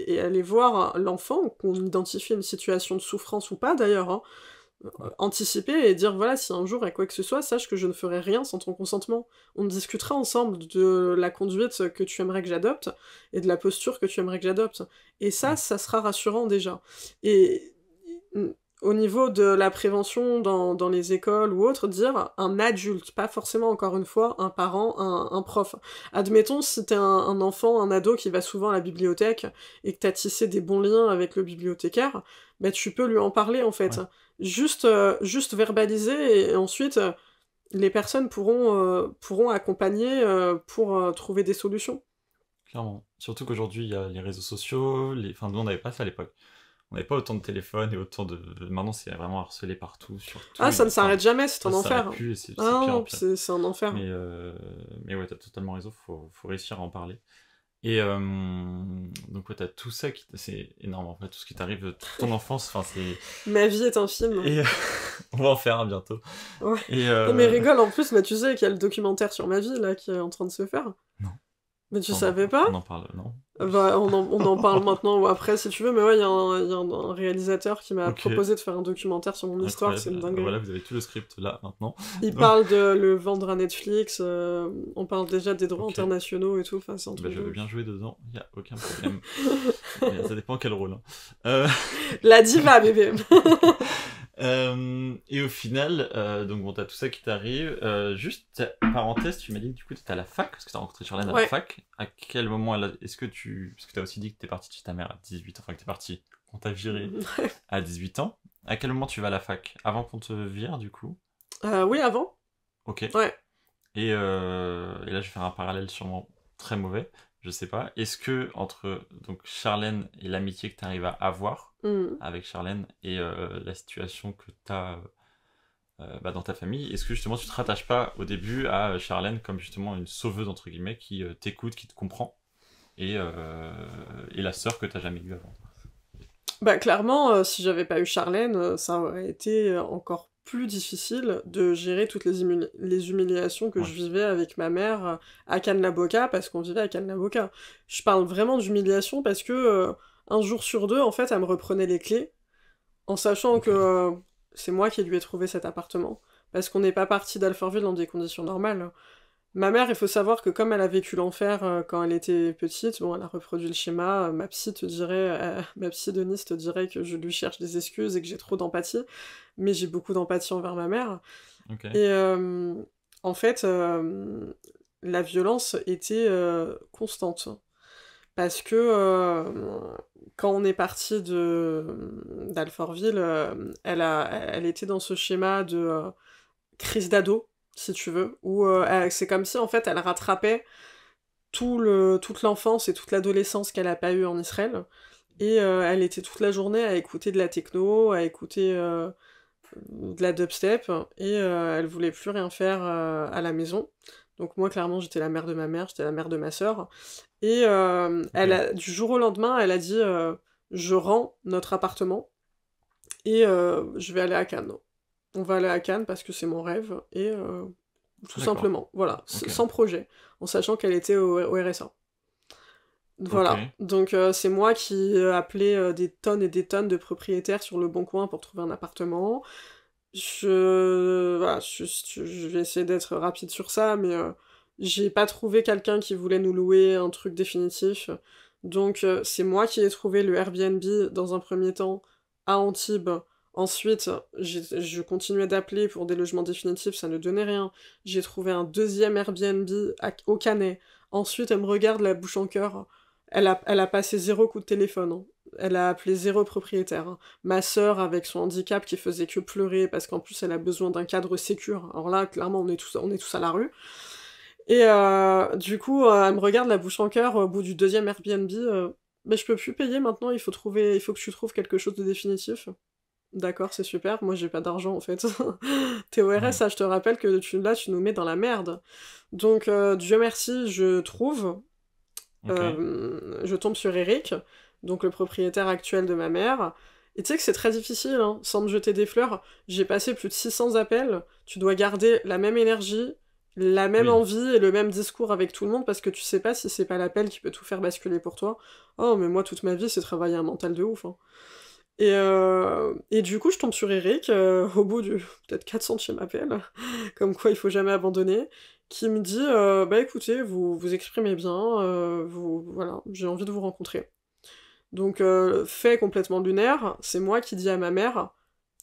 et aller voir l'enfant, qu'on identifie une situation de souffrance ou pas d'ailleurs, hein, anticiper et dire voilà, si un jour il y a quoi que ce soit, sache que je ne ferai rien sans ton consentement. On discutera ensemble de la conduite que tu aimerais que j'adopte et de la posture que tu aimerais que j'adopte. Et ça sera rassurant déjà. Et au niveau de la prévention dans les écoles ou autre, dire un adulte, pas forcément encore une fois un parent, un prof. Admettons si t'es un enfant, un ado qui va souvent à la bibliothèque et que t'as tissé des bons liens avec le bibliothécaire, bah tu peux lui en parler en fait. Ouais. Juste verbaliser et ensuite les personnes pourront accompagner pour trouver des solutions. Clairement. Surtout qu'aujourd'hui, il y a les réseaux sociaux, enfin, nous, on n'avait pas ça à l'époque. On n'avait pas autant de téléphones et autant de... Maintenant, c'est vraiment harcelé partout, sur tout. Ah, ça ne Enfin, s'arrête jamais, c'est ça un s'arrête enfer. plus et c'est Ah pire en non, pire. c'est un enfer. Mais ouais, t'as totalement raison, faut réussir à en parler. Et donc ouais, t'as tout ça, c'est énorme en fait, tout ce qui t'arrive, toute ton enfance, enfin c'est... Ma vie est un film. Et on va en faire un bientôt. Ouais. Et Non mais rigole, en plus, mais tu sais qu'il y a le documentaire sur ma vie, là, qui est en train de se faire. Non. Mais tu savais pas? On en parle, non? Bah, on en parle maintenant ou après si tu veux, mais ouais, il y a un réalisateur qui m'a proposé de faire un documentaire sur mon histoire, c'est une dinguerie. Voilà, vous avez tout le script là, maintenant. Il parle de le vendre à Netflix, on parle déjà des droits internationaux et tout, enfin c'est un truc. Je veux bien jouer dedans, il y a aucun problème. Mais ça dépend quel rôle. La diva, bébé. Et au final, donc bon, t'as tout ça qui t'arrive. Juste, parenthèse, tu m'as dit que du coup t'étais à la fac, parce que t'as rencontré Charlène à la fac. À quel moment est-ce que parce que t'as aussi dit que t'es partie de chez ta mère à 18 ans, enfin que t'es partie, on t'a viré à 18 ans. À quel moment tu vas à la fac? Avant qu'on te vire, du coup? Oui, avant. Ok. Ouais. Et là, je vais faire un parallèle sûrement très mauvais, je sais pas. Est-ce que entre donc Charlène et l'amitié que tu arrives à avoir avec Charlène et la situation que tu as dans ta famille, est-ce que justement tu te rattaches pas au début à Charlène comme justement une sauveuse entre guillemets qui t'écoute, qui te comprend et la sœur que t'as jamais eue avant? Bah clairement, si j'avais pas eu Charlène, ça aurait été encore plus difficile de gérer toutes les humiliations que je vivais avec ma mère à Cannes-la-Boca, parce qu'on vivait à Cannes-la-Boca. Je parle vraiment d'humiliation parce que un jour sur deux, en fait, elle me reprenait les clés, en sachant que c'est moi qui lui ai trouvé cet appartement, parce qu'on n'est pas parti d'Alfortville dans des conditions normales. Ma mère, il faut savoir que comme elle a vécu l'enfer quand elle était petite, bon, elle a reproduit le schéma, ma psy Denise te dirait que je lui cherche des excuses et que j'ai trop d'empathie, mais j'ai beaucoup d'empathie envers ma mère. Et en fait, la violence était constante. Parce que quand on est parti d'Alfortville, elle était dans ce schéma de crise d'ado, si tu veux, où c'est comme si en fait elle rattrapait toute l'enfance et toute l'adolescence qu'elle a pas eu en Israël, et elle était toute la journée à écouter de la techno, à écouter de la dubstep, et elle voulait plus rien faire à la maison. Donc moi clairement j'étais la mère de ma mère, j'étais la mère de ma sœur, et du jour au lendemain elle a dit je rends notre appartement et je vais aller à Cannes. On va aller à Cannes parce que c'est mon rêve, et tout simplement, voilà, sans projet, en sachant qu'elle était au RSA. Voilà, donc c'est moi qui appelais des tonnes et des tonnes de propriétaires sur le Bon Coin pour trouver un appartement. Voilà, je vais essayer d'être rapide sur ça, mais j'ai pas trouvé quelqu'un qui voulait nous louer un truc définitif. Donc c'est moi qui ai trouvé le Airbnb dans un premier temps à Antibes. Ensuite, je continuais d'appeler pour des logements définitifs, ça ne donnait rien. J'ai trouvé un deuxième Airbnb au Canet. Ensuite, elle me regarde la bouche en cœur. Elle a passé 0 coup de téléphone. Hein. Elle a appelé 0 propriétaire. Hein. Ma sœur, avec son handicap, qui faisait que pleurer, parce qu'en plus, elle a besoin d'un cadre sécure. Alors là, clairement, on est tous à la rue. Et du coup, elle me regarde la bouche en cœur au bout du deuxième Airbnb. Mais je peux plus payer maintenant, il faut que tu trouves quelque chose de définitif. D'accord, c'est super, moi j'ai pas d'argent en fait. T'es au RSA, je te rappelle que tu nous mets dans la merde. Donc, Dieu merci, je trouve. Je tombe sur Eric, donc le propriétaire actuel de ma mère. Et tu sais que c'est très difficile, hein, sans me jeter des fleurs. J'ai passé plus de 600 appels. Tu dois garder la même énergie, la même envie et le même discours avec tout le monde, parce que tu sais pas si c'est pas l'appel qui peut tout faire basculer pour toi. Oh, mais moi, toute ma vie, c'est travailler un mental de ouf. Hein. Et du coup, je tombe sur Eric, au bout du peut-être 400e appel, comme quoi il faut jamais abandonner, qui me dit bah écoutez, vous exprimez bien, voilà, j'ai envie de vous rencontrer. Donc, fait complètement lunaire, c'est moi qui dis à ma mère,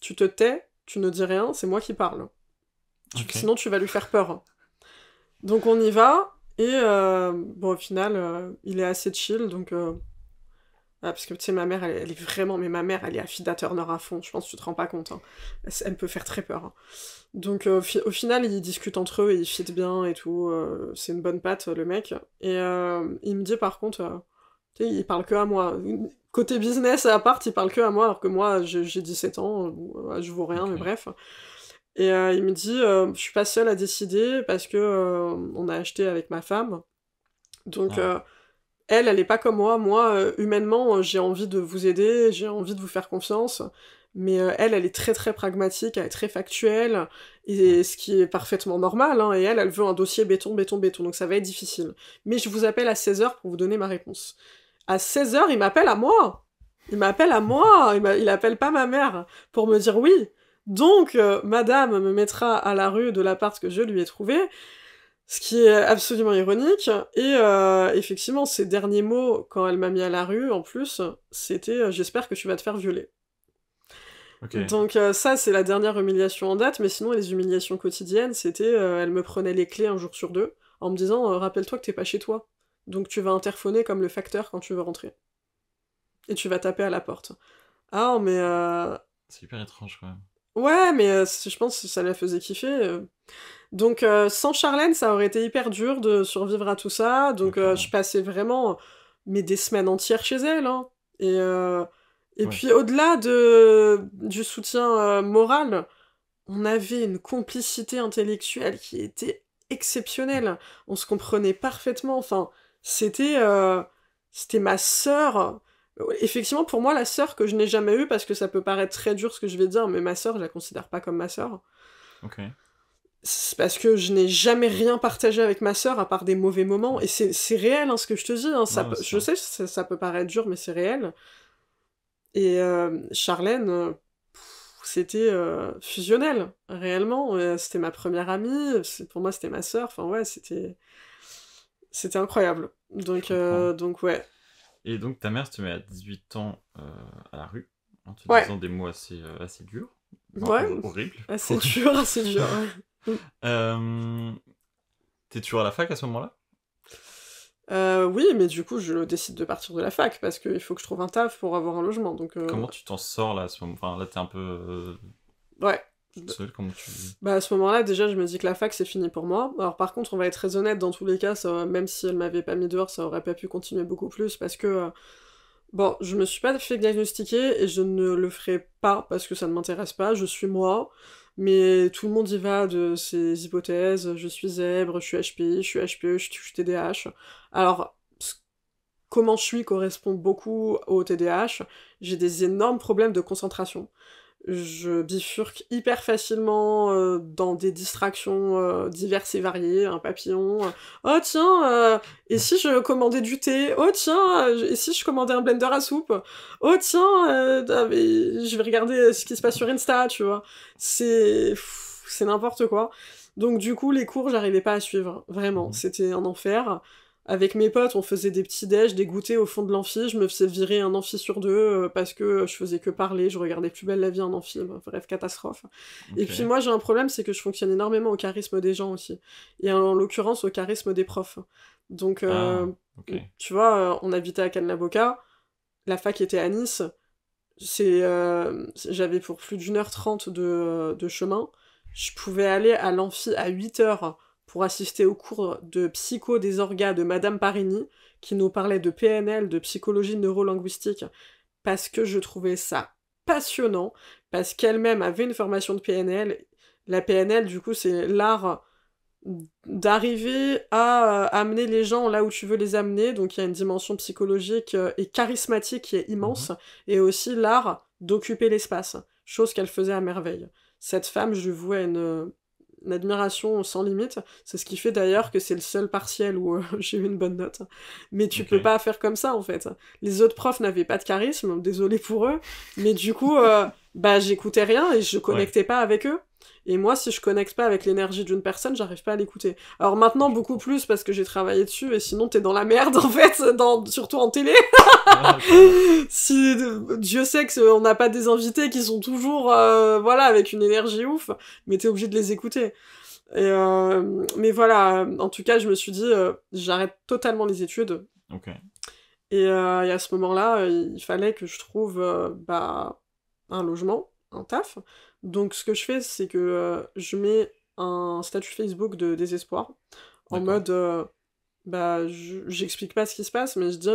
tu te tais, tu ne dis rien, c'est moi qui parle. Ok. Sinon, tu vas lui faire peur. Donc, on y va, et bon, au final, il est assez chill, donc... parce que, tu sais, ma mère, elle est vraiment... Mais ma mère, elle est Affida Turner à fond, je pense que tu te rends pas compte. Hein. Elle peut faire très peur. Hein. Donc, au final, ils discutent entre eux, et ils fit bien et tout. C'est une bonne patte, le mec. Et il me dit, par contre... tu sais, il parle que à moi. Côté business à part, il parle que à moi, alors que moi, j'ai 17 ans, je vaux rien, mais Ok. bref. Et il me dit, je suis pas seule à décider, parce que on a acheté avec ma femme. Donc, Ah. elle est pas comme moi. Moi, humainement, j'ai envie de vous aider, j'ai envie de vous faire confiance. Mais elle est très très pragmatique, elle est très factuelle, Ouais. et ce qui est parfaitement normal, hein, et elle veut un dossier béton, béton, béton, donc ça va être difficile. Mais je vous appelle à 16h pour vous donner ma réponse. À 16h, il m'appelle à moi. Il m'appelle à moi. Il appelle pas ma mère pour me dire oui. Donc, madame me mettra à la rue de l'appart que je lui ai trouvé, ce qui est absolument ironique. Et effectivement, ses derniers mots, quand elle m'a mis à la rue, en plus, c'était j'espère que tu vas te faire violer. Ok. Donc ça, c'est la dernière humiliation en date, mais sinon, les humiliations quotidiennes, c'était elle me prenait les clés un jour sur deux, en me disant rappelle-toi que t'es pas chez toi. Donc tu vas interphoner comme le facteur quand tu veux rentrer. Et tu vas taper à la porte. Ah, mais C'est hyper étrange quand même. ouais, mais je pense que ça la faisait kiffer. Donc, sans Charlène, ça aurait été hyper dur de survivre à tout ça. Ouais, Donc, je clairement. passais vraiment mais des semaines entières chez elle. Hein. Et Ouais. puis, au-delà du soutien moral, on avait une complicité intellectuelle qui était exceptionnelle. On se comprenait parfaitement. Enfin, c'était c'était ma sœur. Effectivement, pour moi, la sœur que je n'ai jamais eue, parce que ça peut paraître très dur ce que je vais dire, mais ma sœur, je la considère pas comme ma sœur. Ok. C'est parce que je n'ai jamais rien partagé avec ma sœur à part des mauvais moments. Et c'est réel, hein, ce que je te dis. Hein, Ouais, ouais, c'est je ça. sais, ça peut paraître dur, mais c'est réel. Et Charlène, c'était fusionnel, réellement. C'était ma première amie, pour moi c'était ma sœur, enfin ouais, c'était incroyable. Je comprends. Donc ouais. Et donc ta mère se met à 18 ans à la rue, en te Ouais, disant des mots assez durs, enfin, ouais, horribles. assez dur, assez dur. Ouais. Euh, T'es toujours à la fac à ce moment-là? Oui, mais du coup, je décide de partir de la fac, parce qu'il faut que je trouve un taf pour avoir un logement, donc Comment tu t'en sors là à ce moment? Enfin là t'es un peu ouais. toute seule, comment tu... Bah à ce moment-là, déjà, je me dis que la fac, c'est fini pour moi. Alors par contre, on va être très honnête, dans tous les cas, même si elle m'avait pas mis dehors, ça aurait pas pu continuer beaucoup plus, parce que bon, je me suis pas fait diagnostiquer et je ne le ferai pas parce que ça ne m'intéresse pas, je suis moi, mais tout le monde y va de ces hypothèses, je suis zèbre, je suis HPI, je suis HPE, je suis TDAH. Alors, comment je suis correspond beaucoup au TDAH, j'ai des énormes problèmes de concentration. Je bifurque hyper facilement dans des distractions diverses et variées, un papillon. Oh tiens, et si je commandais du thé? Oh tiens, et si je commandais un blender à soupe? Oh tiens, je vais regarder ce qui se passe sur Insta, tu vois. C'est n'importe quoi. Donc du coup, les cours, j'arrivais pas à suivre, vraiment. Mhm. C'était un enfer. Avec mes potes, on faisait des petits déj, des goûters au fond de l'amphi. Je me faisais virer un amphi sur deux parce que je faisais que parler. Je regardais Plus belle la vie en amphi. Bref, catastrophe. Et Ok. puis moi, j'ai un problème, c'est que je fonctionne énormément au charisme des gens aussi. Et en l'occurrence, au charisme des profs. Donc, Ah, ok. tu vois, on habitait à Cannes-la-Boca. La fac était à Nice. J'avais pour plus d'1h30 de chemin. Je pouvais aller à l'amphi à 8h pour assister au cours de psycho des orgas de Madame Parini, qui nous parlait de PNL, de psychologie neurolinguistique, parce que je trouvais ça passionnant, parce qu'elle-même avait une formation de PNL. La PNL, du coup, c'est l'art d'arriver à amener les gens là où tu veux les amener, donc il y a une dimension psychologique et charismatique qui est Mhm. immense, et aussi l'art d'occuper l'espace, chose qu'elle faisait à merveille. Cette femme, je lui vouais une admiration sans limite. C'est ce qui fait d'ailleurs que c'est le seul partiel où j'ai eu une bonne note. Mais tu peux pas faire comme ça, en fait. Les autres profs n'avaient pas de charisme, désolé pour eux, mais du coup, j'écoutais rien et je connectais pas avec eux. Et moi, si je connecte pas avec l'énergie d'une personne, j'arrive pas à l'écouter. Alors maintenant, beaucoup plus parce que j'ai travaillé dessus, et sinon t'es dans la merde, en fait, surtout en télé. Si, Dieu sait qu'on n'a pas des invités qui sont toujours, avec une énergie ouf, mais t'es obligé de les écouter. Et mais voilà, en tout cas, je me suis dit, j'arrête totalement les études. Et à ce moment-là, il fallait que je trouve un logement, un taf. Donc ce que je fais, c'est que je mets un statut Facebook de désespoir, en mode, j'explique pas ce qui se passe, mais je dis,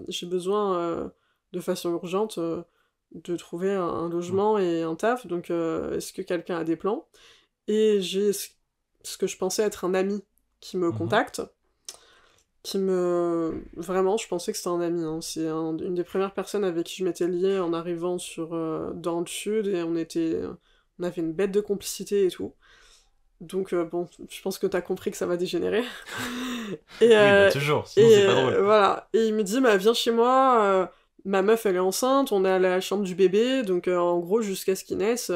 j'ai besoin de façon urgente de trouver un logement et un taf, donc est-ce que quelqu'un a des plans? Et j'ai ce que je pensais être un ami qui me contacte, Vraiment, je pensais que c'était un ami, hein. C'est une des premières personnes avec qui je m'étais liée en arrivant dans le sud, et on avait une bête de complicité et tout. Donc je pense que t'as compris que ça va dégénérer. Et, oui, toujours, sinon c'est pas drôle. Voilà. Et il me dit, viens chez moi, ma meuf elle est enceinte, on est à la chambre du bébé, donc en gros jusqu'à ce qu'il naisse,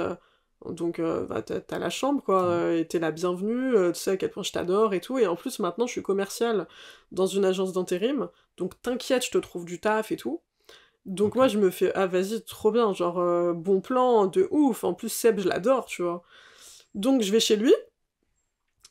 donc t'as la chambre quoi, et t'es la bienvenue, tu sais à quel point je t'adore et tout, et en plus maintenant je suis commerciale dans une agence d'intérim, donc t'inquiète, je te trouve du taf et tout. Donc moi je me fais, vas-y, trop bien, genre bon plan, de ouf, en plus Seb je l'adore, tu vois. Donc je vais chez lui,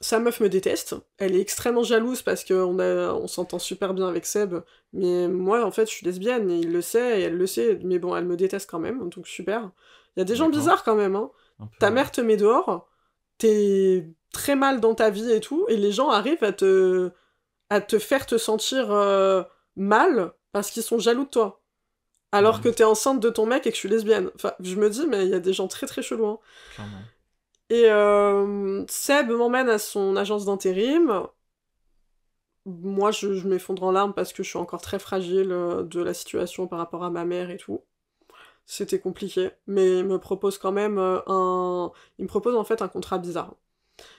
sa meuf me déteste, elle est extrêmement jalouse parce on s'entend super bien avec Seb, mais moi en fait je suis lesbienne, et il le sait, et elle le sait, mais bon, elle me déteste quand même, donc super. Il y a des gens bizarres quand même, hein. Ta mère te met dehors, t'es très mal dans ta vie et tout, et les gens arrivent à te faire te sentir mal parce qu'ils sont jaloux de toi. Alors que t'es enceinte de ton mec et que je suis lesbienne. Enfin, je me dis, mais il y a des gens très très chelous, hein. Clairement. Et Seb m'emmène à son agence d'intérim. Moi, je m'effondre en larmes parce que je suis encore très fragile de la situation par rapport à ma mère et tout. C'était compliqué, mais il me propose quand même Il me propose en fait un contrat bizarre.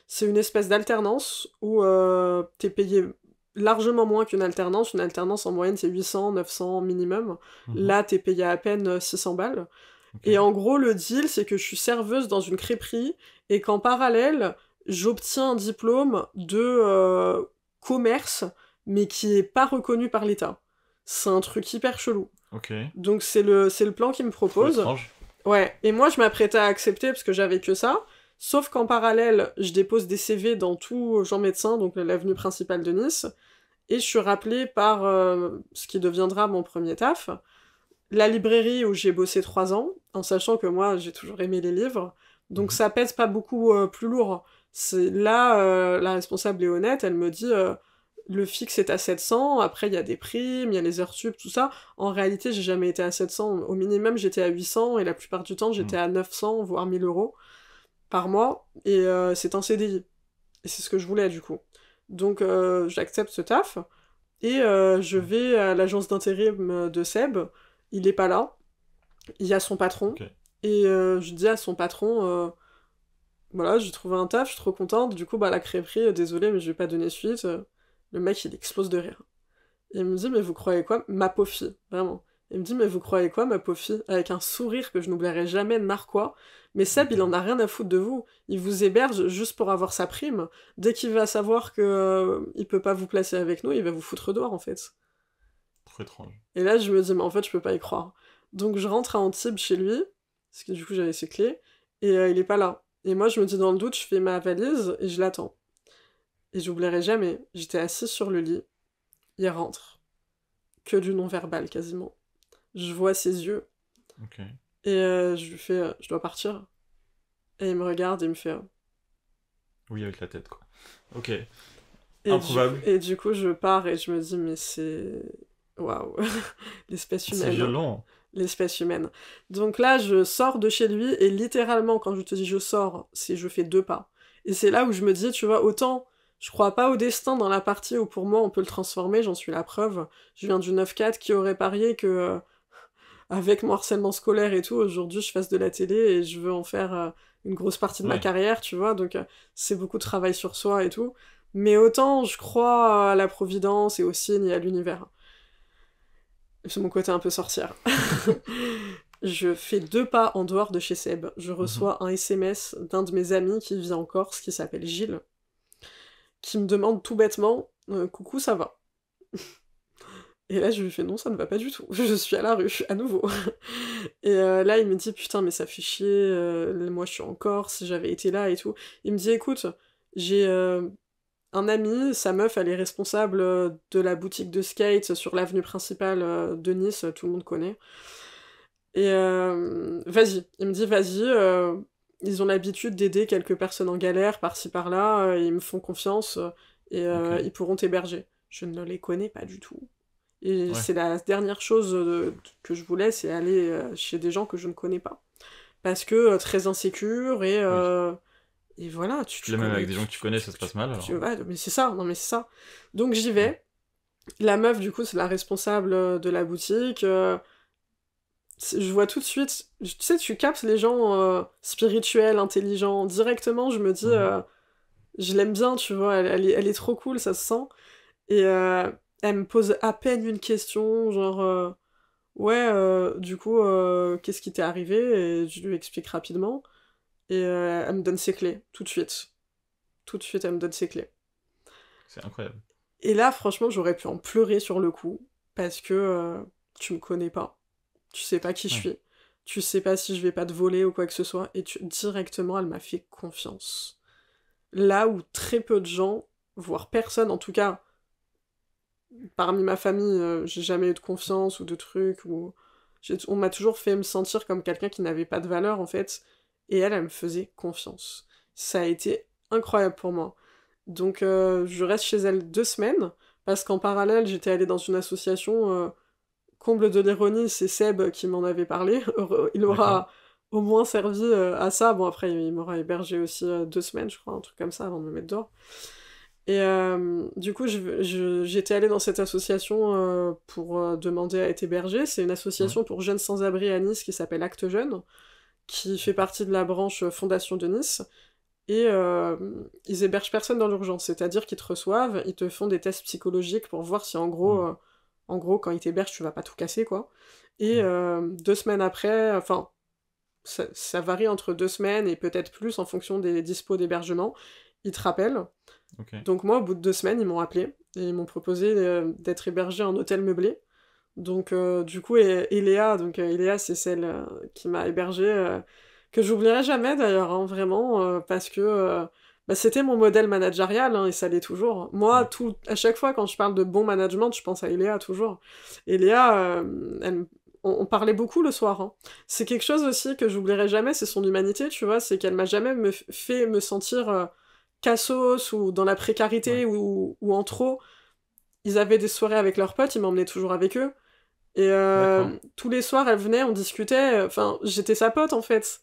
C'est une espèce d'alternance où t'es payé largement moins qu'une alternance. Une alternance en moyenne c'est 800, 900 minimum. Là, t'es payé à peine 600 balles. Et en gros, le deal, c'est que je suis serveuse dans une crêperie et qu'en parallèle, j'obtiens un diplôme de commerce, mais qui est pas reconnu par l'État. C'est un truc hyper chelou. Donc c'est le plan qu'il me propose. Étrange. Ouais, et moi je m'apprêtais à accepter parce que j'avais que ça, sauf qu'en parallèle, je dépose des CV dans tout Jean Médecin, donc l'avenue principale de Nice, et je suis rappelée par ce qui deviendra mon premier taf, la librairie où j'ai bossé 3 ans, en sachant que moi j'ai toujours aimé les livres, donc ça pèse pas beaucoup plus lourd. C'est là, la responsable est honnête, elle me dit le fixe est à 700, après il y a des primes, il y a les heures sup, tout ça. En réalité, j'ai jamais été à 700, au minimum j'étais à 800, et la plupart du temps j'étais à 900, voire 1000 euros par mois, et c'est un CDI. Et c'est ce que je voulais du coup. Donc j'accepte ce taf, et je vais à l'agence d'intérim de Seb, il est pas là, il y a son patron, et je dis à son patron, voilà, j'ai trouvé un taf, je suis trop contente, du coup la crêperie, désolé mais je vais pas donner suite. Le mec il explose de rire. Et il me dit, mais vous croyez quoi? Ma pauvre fille, vraiment. Il me dit, mais vous croyez quoi, ma pauvre fille? Avec un sourire que je n'oublierai jamais, narquois. Mais Seb, il en a rien à foutre de vous. Il vous héberge juste pour avoir sa prime. Dès qu'il va savoir que il peut pas vous placer avec nous, il va vous foutre dehors, en fait. Trop étrange. Et là, je me dis, mais en fait, je peux pas y croire. Donc, je rentre à Antibes chez lui, parce que du coup, j'avais ses clés, et il est pas là. Et moi, je me dis, dans le doute, je fais ma valise, et je l'attends. Et j'oublierai jamais, j'étais assise sur le lit, il rentre. Que du non-verbal, quasiment. Je vois ses yeux. Et je lui fais, je dois partir. Et il me regarde et il me fait... Oui, avec la tête, quoi. Ok. Et improbable. Et du coup, je pars et je me dis, mais c'est... Waouh. L'espèce humaine. C'est violent. L'espèce humaine. Donc là, je sors de chez lui, et littéralement, quand je te dis je sors, c'est je fais 2 pas. Et c'est là où je me dis, tu vois, autant... Je crois pas au destin dans la partie où pour moi on peut le transformer, j'en suis la preuve. Je viens du 9-4, qui aurait parié que avec mon harcèlement scolaire et tout, aujourd'hui je fasse de la télé et je veux en faire une grosse partie de ma Ouais. carrière, tu vois, donc c'est beaucoup de travail sur soi et tout. Mais autant je crois à la providence et aux signes et à l'univers. C'est mon côté un peu sorcière. Je fais 2 pas en dehors de chez Seb. Je Mhm. reçois un SMS d'un de mes amis qui vit en Corse, qui s'appelle Gilles, qui me demande tout bêtement Coucou, ça va? Et là, je lui fais non, ça ne va pas du tout. Je suis à la rue, à nouveau. Et là, il me dit putain, mais ça fait chier, moi je suis en Corse, j'avais été là et tout. Il me dit écoute, j'ai un ami, sa meuf, elle est responsable de la boutique de skate sur l'avenue principale de Nice, tout le monde connaît. Et vas-y, il me dit vas-y, ils ont l'habitude d'aider quelques personnes en galère par-ci par-là, ils me font confiance et Ok. ils pourront t'héberger. Je ne les connais pas du tout. Et Ouais. c'est la dernière chose que je voulais, c'est aller chez des gens que je ne connais pas. Parce que très insécure Oui. et voilà, Puis là, même avec des gens que tu connais, ça se passe mal, alors. ouais, mais c'est ça, non mais c'est ça. Donc j'y Ouais. vais. La meuf, du coup, c'est la responsable de la boutique. Je vois tout de suite, tu sais, tu captes les gens spirituels, intelligents. Directement, je me dis, Mhm. je l'aime bien, tu vois, elle est trop cool, ça se sent. Et elle me pose à peine une question, genre, ouais, du coup, qu'est-ce qui t'est arrivé? Et je lui explique rapidement. Et elle me donne ses clés, tout de suite. Tout de suite, elle me donne ses clés. C'est incroyable. Et là, franchement, j'aurais pu en pleurer sur le coup, parce que tu me connais pas. Tu sais pas qui je Ouais. suis. Tu sais pas si je vais pas te voler ou quoi que ce soit. Et directement, elle m'a fait confiance. Là où très peu de gens, voire personne, en tout cas, parmi ma famille, j'ai jamais eu de confiance ou de trucs. On m'a toujours fait me sentir comme quelqu'un qui n'avait pas de valeur, en fait. Et elle me faisait confiance. Ça a été incroyable pour moi. Donc, je reste chez elle 2 semaines, parce qu'en parallèle, j'étais allée dans une association. Comble de l'ironie, c'est Seb qui m'en avait parlé. Il D'accord. aura au moins servi à ça. Bon, après, il m'aura hébergé aussi 2 semaines, je crois, un truc comme ça, avant de me mettre dehors. Et du coup, j'étais allée dans cette association pour demander à être hébergée. C'est une Ouais. association pour jeunes sans-abri à Nice qui s'appelle Acte Jeune, qui fait D'accord. partie de la branche Fondation de Nice. Et ils hébergent personne dans l'urgence, c'est-à-dire qu'ils te reçoivent, ils te font des tests psychologiques pour voir si Hmm. en gros, quand ils t'hébergent, tu vas pas tout casser, quoi. Et Ouais. 2 semaines après, enfin, ça varie entre 2 semaines et peut-être plus en fonction des dispos d'hébergement, ils te rappellent. Ok. Donc moi, au bout de 2 semaines, ils m'ont appelé et ils m'ont proposé d'être hébergé en hôtel meublé. Donc du coup, Eléa, Eléa, c'est celle qui m'a hébergée, que j'oublierai jamais d'ailleurs, hein, vraiment, parce que bah, c'était mon modèle managérial, hein, et ça l'est toujours. Moi, Ouais. à chaque fois quand je parle de bon management, je pense à Eléa toujours. Eléa, on parlait beaucoup le soir, hein. C'est quelque chose aussi que j'oublierai jamais, c'est son humanité, tu vois, c'est qu'elle m'a jamais fait me sentir cassos ou dans la Ouais. précarité ou en trop. Ils avaient des soirées avec leurs potes, ils m'emmenaient toujours avec eux. Et D'accord. tous les soirs, elle venait, on discutait. Enfin, j'étais sa pote en fait.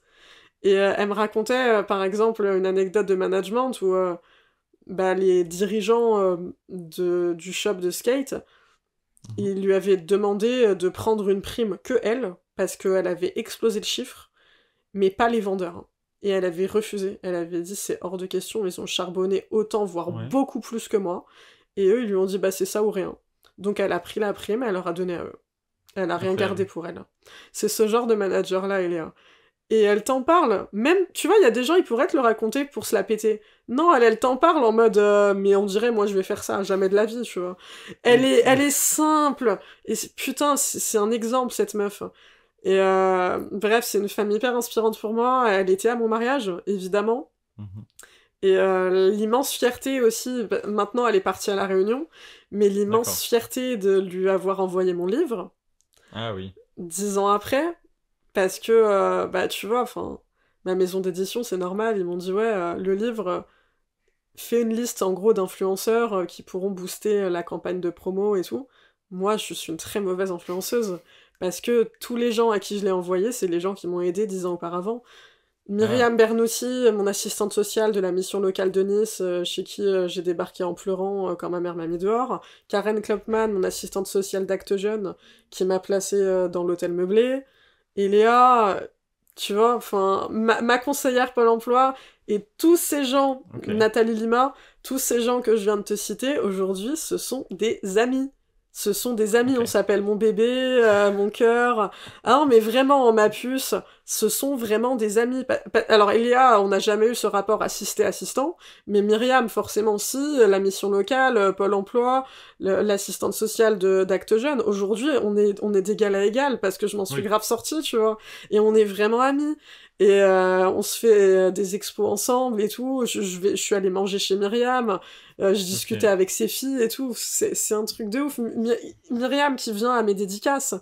Et elle me racontait, par exemple, une anecdote de management où bah, les dirigeants du shop de skate, Mhm. ils lui avaient demandé de prendre une prime que elle, parce qu'elle avait explosé le chiffre, mais pas les vendeurs, hein. Et elle avait refusé. Elle avait dit c'est hors de question, ils ont charbonné autant, voire Ouais. beaucoup plus que moi. Et eux, ils lui ont dit bah c'est ça ou rien. Donc elle a pris la prime, elle leur a donné à eux. Elle a rien gardé Incroyable. pour elle. C'est ce genre de manager-là, Eléa. Et elle t'en parle. Même, tu vois, il y a des gens, ils pourraient te le raconter pour se la péter. Non, elle t'en parle en mode, mais on dirait, moi, je vais faire ça, jamais de la vie, tu vois. Elle Ouais. est simple. Et putain, c'est un exemple, cette meuf. Et bref, c'est une femme hyper inspirante pour moi. Elle était à mon mariage, évidemment. Mhm. Et l'immense fierté aussi, bah, maintenant elle est partie à La Réunion, mais D'accord. l'immense fierté de lui avoir envoyé mon livre, Ah oui. 10 ans après, parce que, bah, tu vois, enfin, ma maison d'édition, c'est normal, ils m'ont dit, ouais, le livre fait une liste, en gros, d'influenceurs qui pourront booster la campagne de promo et tout. Moi, je suis une très mauvaise influenceuse, parce que tous les gens à qui je l'ai envoyé, c'est les gens qui m'ont aidé 10 ans auparavant. Myriam Bernouti, mon assistante sociale de la mission locale de Nice, chez qui j'ai débarqué en pleurant quand ma mère m'a mis dehors. Karen Klopman, mon assistante sociale d'Actes Jeunes, qui m'a placée dans l'hôtel meublé. Et Léa, tu vois, enfin, ma conseillère Pôle emploi, et tous ces gens, Nathalie Lima, tous ces gens que je viens de te citer, aujourd'hui, ce sont des amis. Ce sont des amis, on s'appelle mon bébé, mon cœur. Ah non, mais vraiment, ma puce, ce sont vraiment des amis. Alors, Eléa, on n'a jamais eu ce rapport assisté-assistant, mais Myriam, forcément, si, la mission locale, Pôle emploi, l'assistante sociale d'Actes Jeunes. Aujourd'hui, on est d'égal à égal, parce que je m'en suis grave sortie, tu vois. Et on est vraiment amis. Et on se fait des expos ensemble et tout. Je suis allée manger chez Myriam. Je discutais avec ses filles et tout. C'est un truc de ouf. Myriam qui vient à mes dédicaces.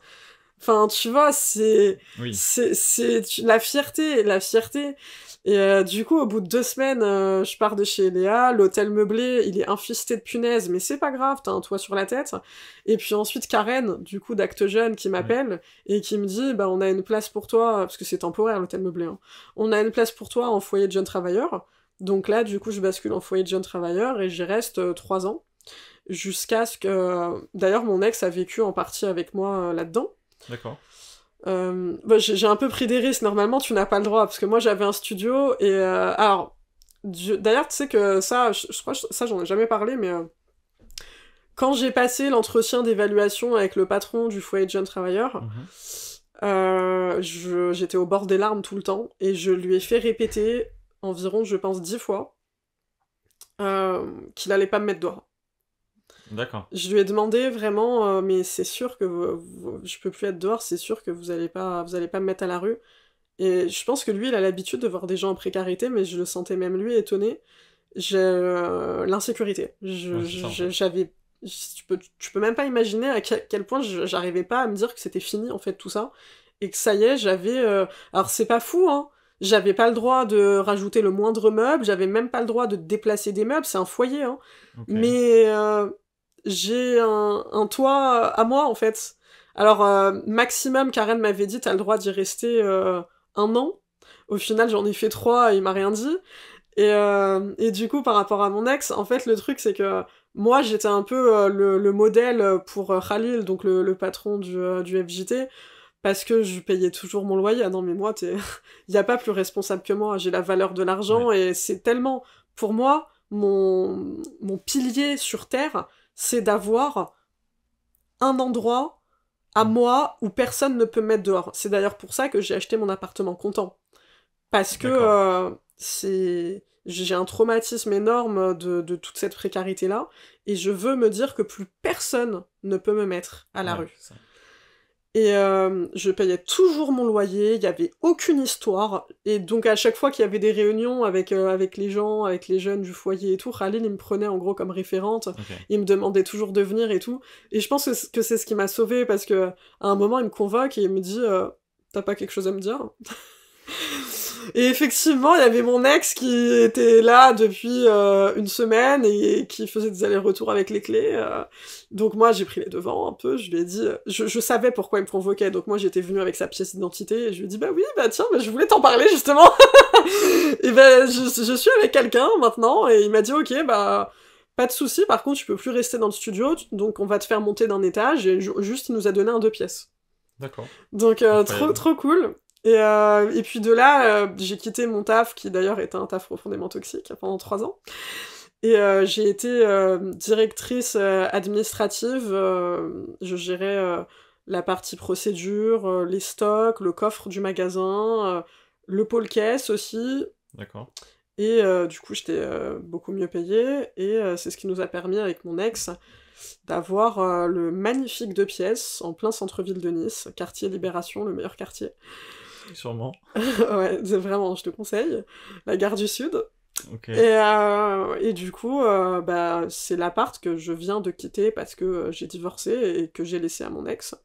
Enfin, tu vois, c'est la fierté, la fierté. Et du coup, au bout de 2 semaines, je pars de chez Léa, l'hôtel meublé, il est infesté de punaises, mais c'est pas grave, t'as un toit sur la tête. Et puis ensuite, Karen, du coup, d'Actes Jeunes, qui m'appelle, et qui me dit, bah, on a une place pour toi, parce que c'est temporaire, l'hôtel meublé, hein. On a une place pour toi en foyer de jeunes travailleurs. Donc là, du coup, je bascule en foyer de jeunes travailleurs, et j'y reste 3 ans. Jusqu'à ce que... D'ailleurs, mon ex a vécu en partie avec moi là-dedans. D'accord. Bah, j'ai un peu pris des risques. Normalement, tu n'as pas le droit, parce que moi, j'avais un studio, et... alors, d'ailleurs, tu sais que ça, je crois que ça, j'en ai jamais parlé, mais... quand j'ai passé l'entretien d'évaluation avec le patron du foyer de jeunes travailleurs, j'étais au bord des larmes tout le temps, et je lui ai fait répéter environ, je pense, 10 fois qu'il allait pas me mettre dehors. D'accord. Je lui ai demandé vraiment, mais c'est sûr que je peux plus être dehors, c'est sûr que vous allez pas me mettre à la rue. Et je pense que lui, il a l'habitude de voir des gens en précarité, mais je le sentais même lui étonné. J'ai l'insécurité. J'avais... Tu peux même pas imaginer à quel point j'arrivais pas à me dire que c'était fini, en fait, tout ça. Et que ça y est, j'avais... Alors, c'est pas fou, hein. J'avais pas le droit de rajouter le moindre meuble, j'avais même pas le droit de déplacer des meubles, c'est un foyer, hein. Mais j'ai un toit à moi, en fait. Alors, maximum, Karen m'avait dit, t'as le droit d'y rester 1 an. Au final, j'en ai fait 3 et il m'a rien dit. Et du coup, par rapport à mon ex, en fait, le truc, c'est que moi, j'étais un peu le modèle pour Khalil, donc le patron du FJT, parce que je payais toujours mon loyer. Ah non, mais moi, y a pas plus responsable que moi. J'ai la valeur de l'argent, et c'est tellement... Pour moi, mon pilier sur Terre, c'est d'avoir un endroit à moi où personne ne peut me mettre dehors. C'est d'ailleurs pour ça que j'ai acheté mon appartement comptant. Parce que j'ai un traumatisme énorme de toute cette précarité-là, et je veux me dire que plus personne ne peut me mettre à la rue. Ça. Et je payais toujours mon loyer, il y avait aucune histoire, et donc à chaque fois qu'il y avait des réunions avec les gens, avec les jeunes du foyer et tout, Khalil, il me prenait en gros comme référente, il me demandait toujours de venir et tout, et je pense que c'est ce qui m'a sauvée, parce que à un moment, il me convoque et il me dit « T'as pas quelque chose à me dire ?» Et effectivement, il y avait mon ex qui était là depuis 1 semaine et qui faisait des allers-retours avec les clés. Donc moi, j'ai pris les devants un peu, je lui ai dit... Je savais pourquoi il me convoquait, donc moi j'étais venue avec sa pièce d'identité, et je lui ai dit « Bah oui, bah tiens, bah, je voulais t'en parler justement !» Et ben je suis avec quelqu'un maintenant, et il m'a dit « Ok, bah... pas de souci, par contre, tu peux plus rester dans le studio, donc on va te faire monter d'un étage, et juste, il nous a donné un 2 pièces. » D'accord. Donc trop cool. Et puis de là, j'ai quitté mon taf, qui d'ailleurs était un taf profondément toxique, pendant 3 ans. Et j'ai été directrice administrative, je gérais la partie procédure, les stocks, le coffre du magasin, le pôle caisse aussi. D'accord. Et du coup, j'étais beaucoup mieux payée, et c'est ce qui nous a permis, avec mon ex, d'avoir le magnifique 2 pièces en plein centre-ville de Nice, quartier Libération, le meilleur quartier. Sûrement. Ouais, vraiment, je te conseille. La gare du Sud. Ok. Et du coup, bah, c'est l'appart que je viens de quitter parce que j'ai divorcé et que j'ai laissé à mon ex.